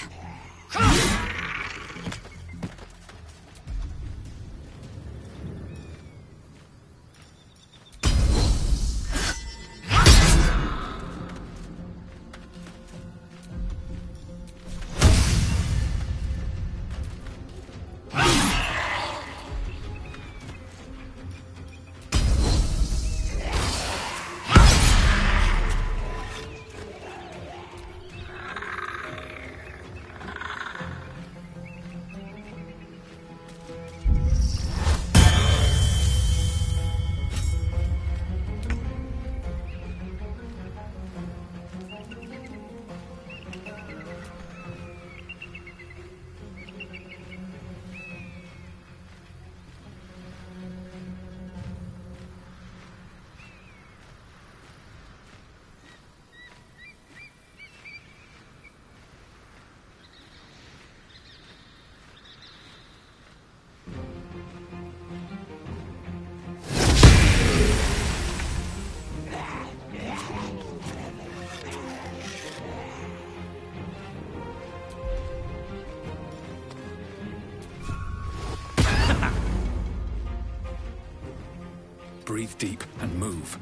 Breathe deep and move.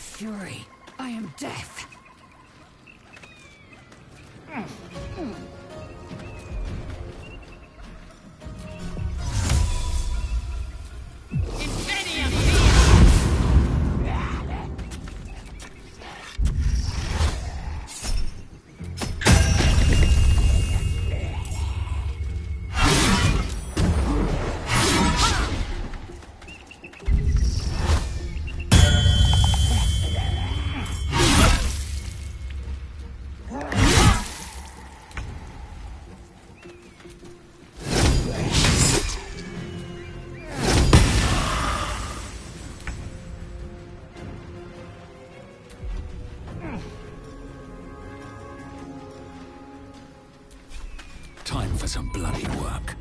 fury. I am death. Time for some bloody work.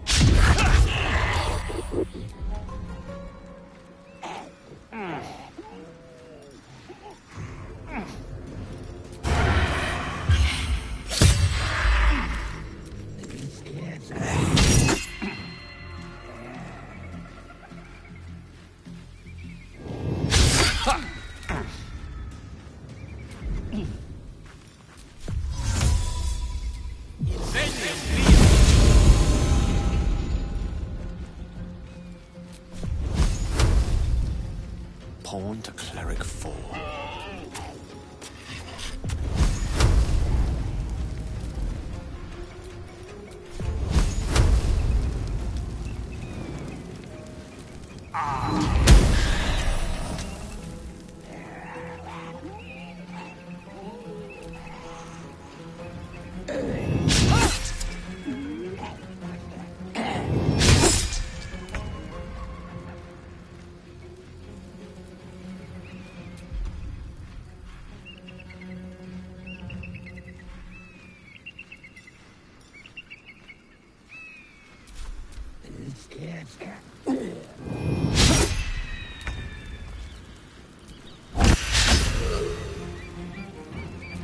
Pawn to cleric 4.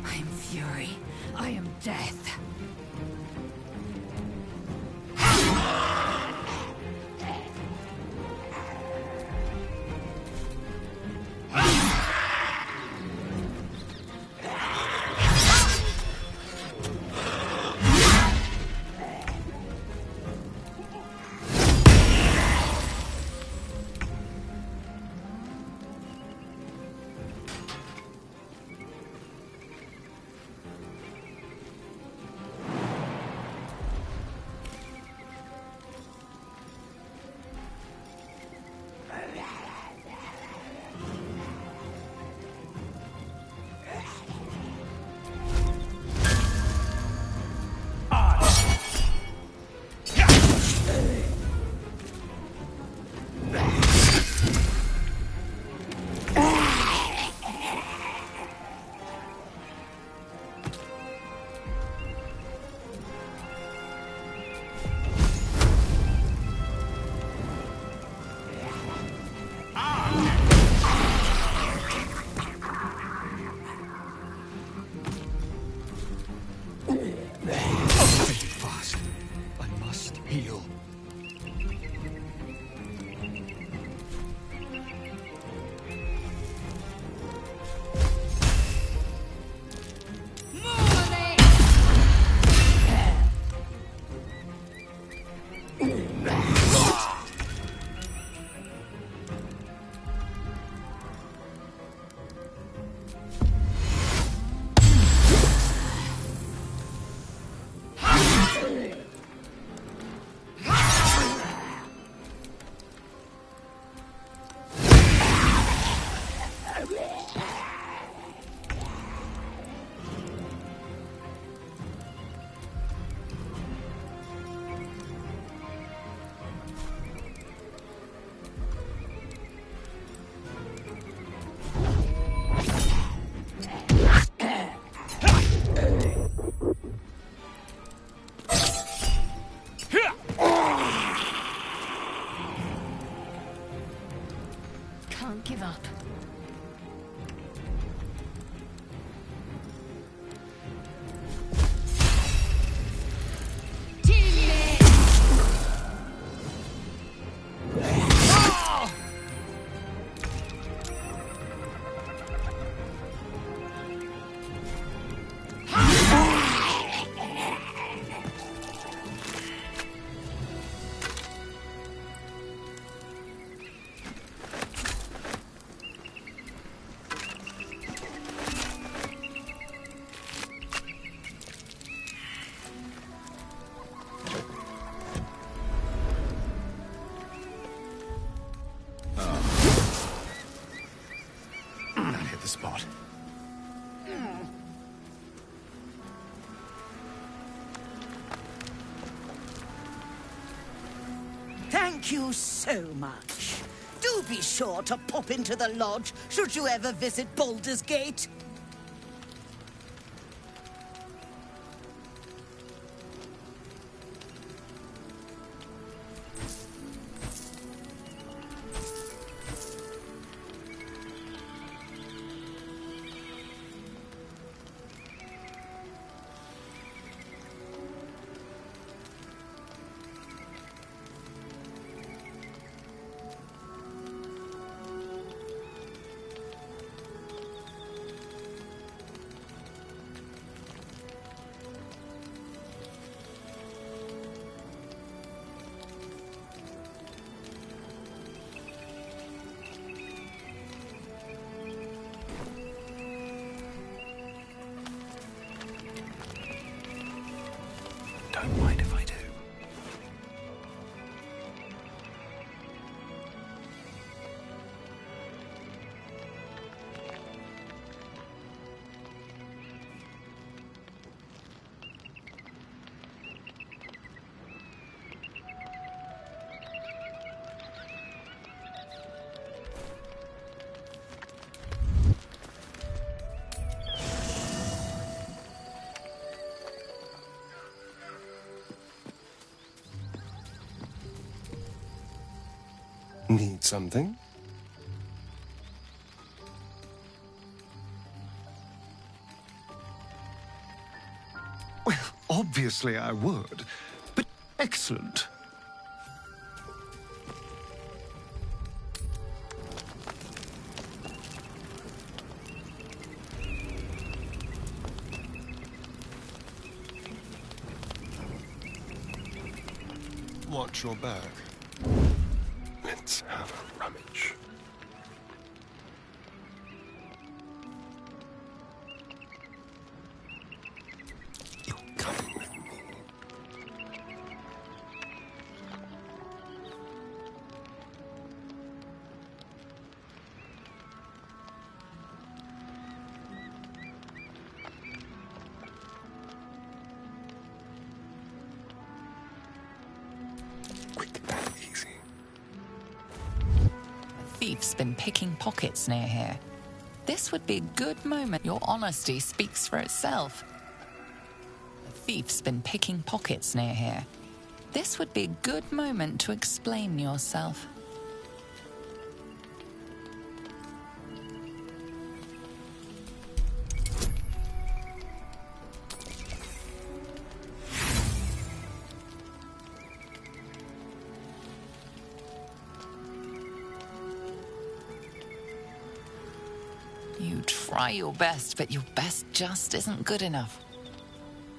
I am fury. I am death. the spot. Thank you so much. Do be sure to pop into the lodge should you ever visit Baldur's Gate. Don't mind if I do. Need something? Well, obviously I would, but excellent. Watch your back. Let's have a rummage. You're coming with me. Quick and easy. Thief's been picking pockets near here. This would be a good moment. Your honesty speaks for itself. A thief's been picking pockets near here. This would be a good moment to explain yourself. You try your best, but your best just isn't good enough.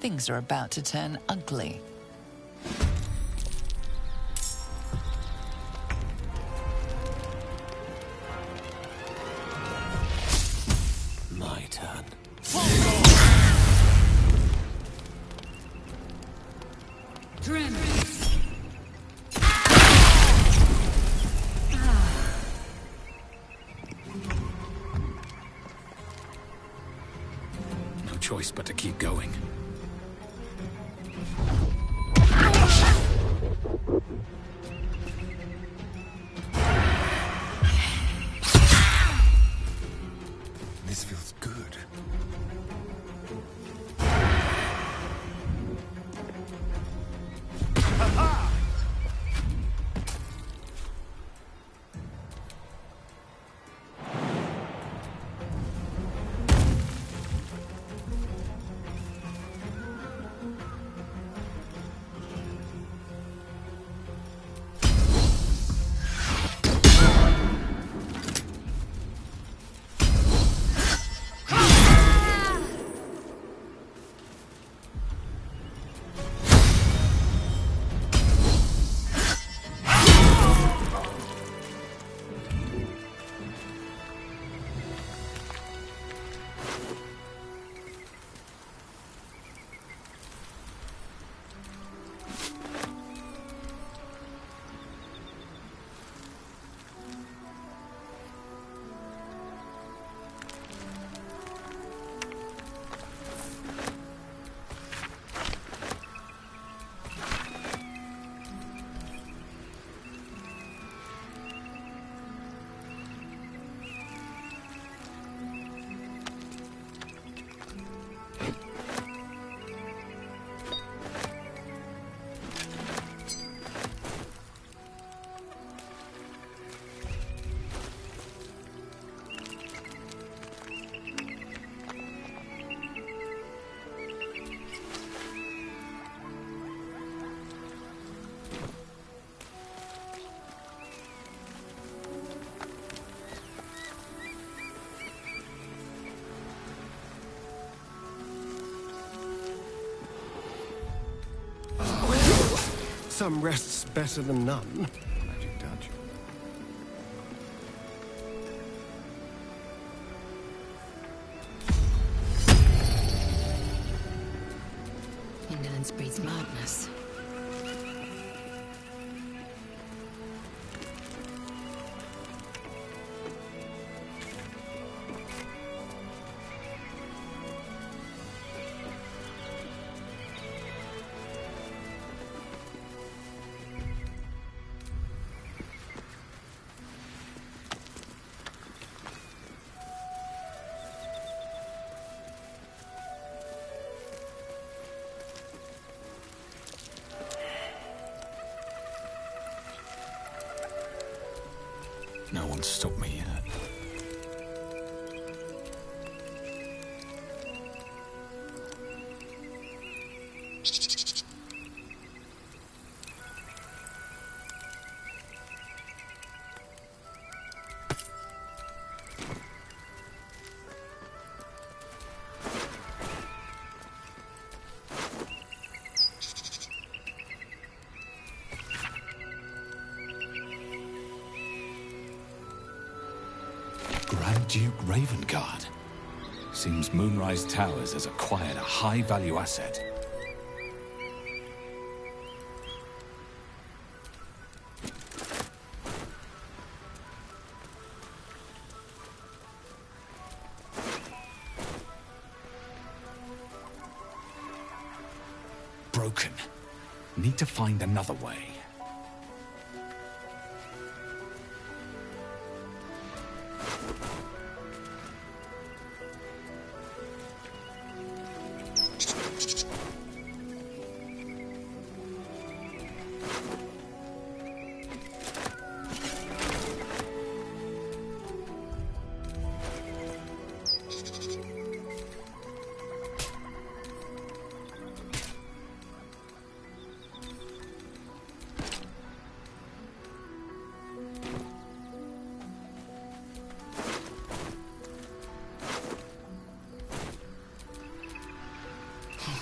Things are about to turn ugly. My turn. Dren. No choice but to keep going. This feels good. some rests better than none. Magic touch. Indolence breeds madness. No one's stopped me yet. Grand Duke Ravengard. Seems Moonrise Towers has acquired a high-value asset. Broken. Need to find another way.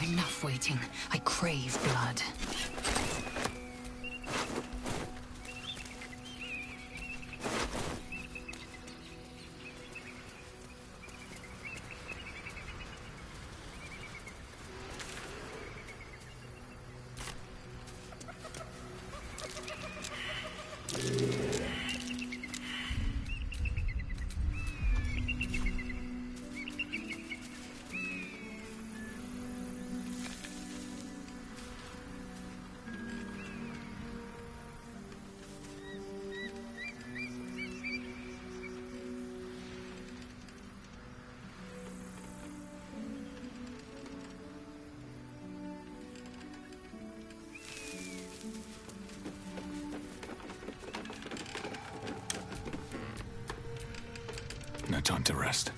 Enough waiting. I crave blood. No time to rest.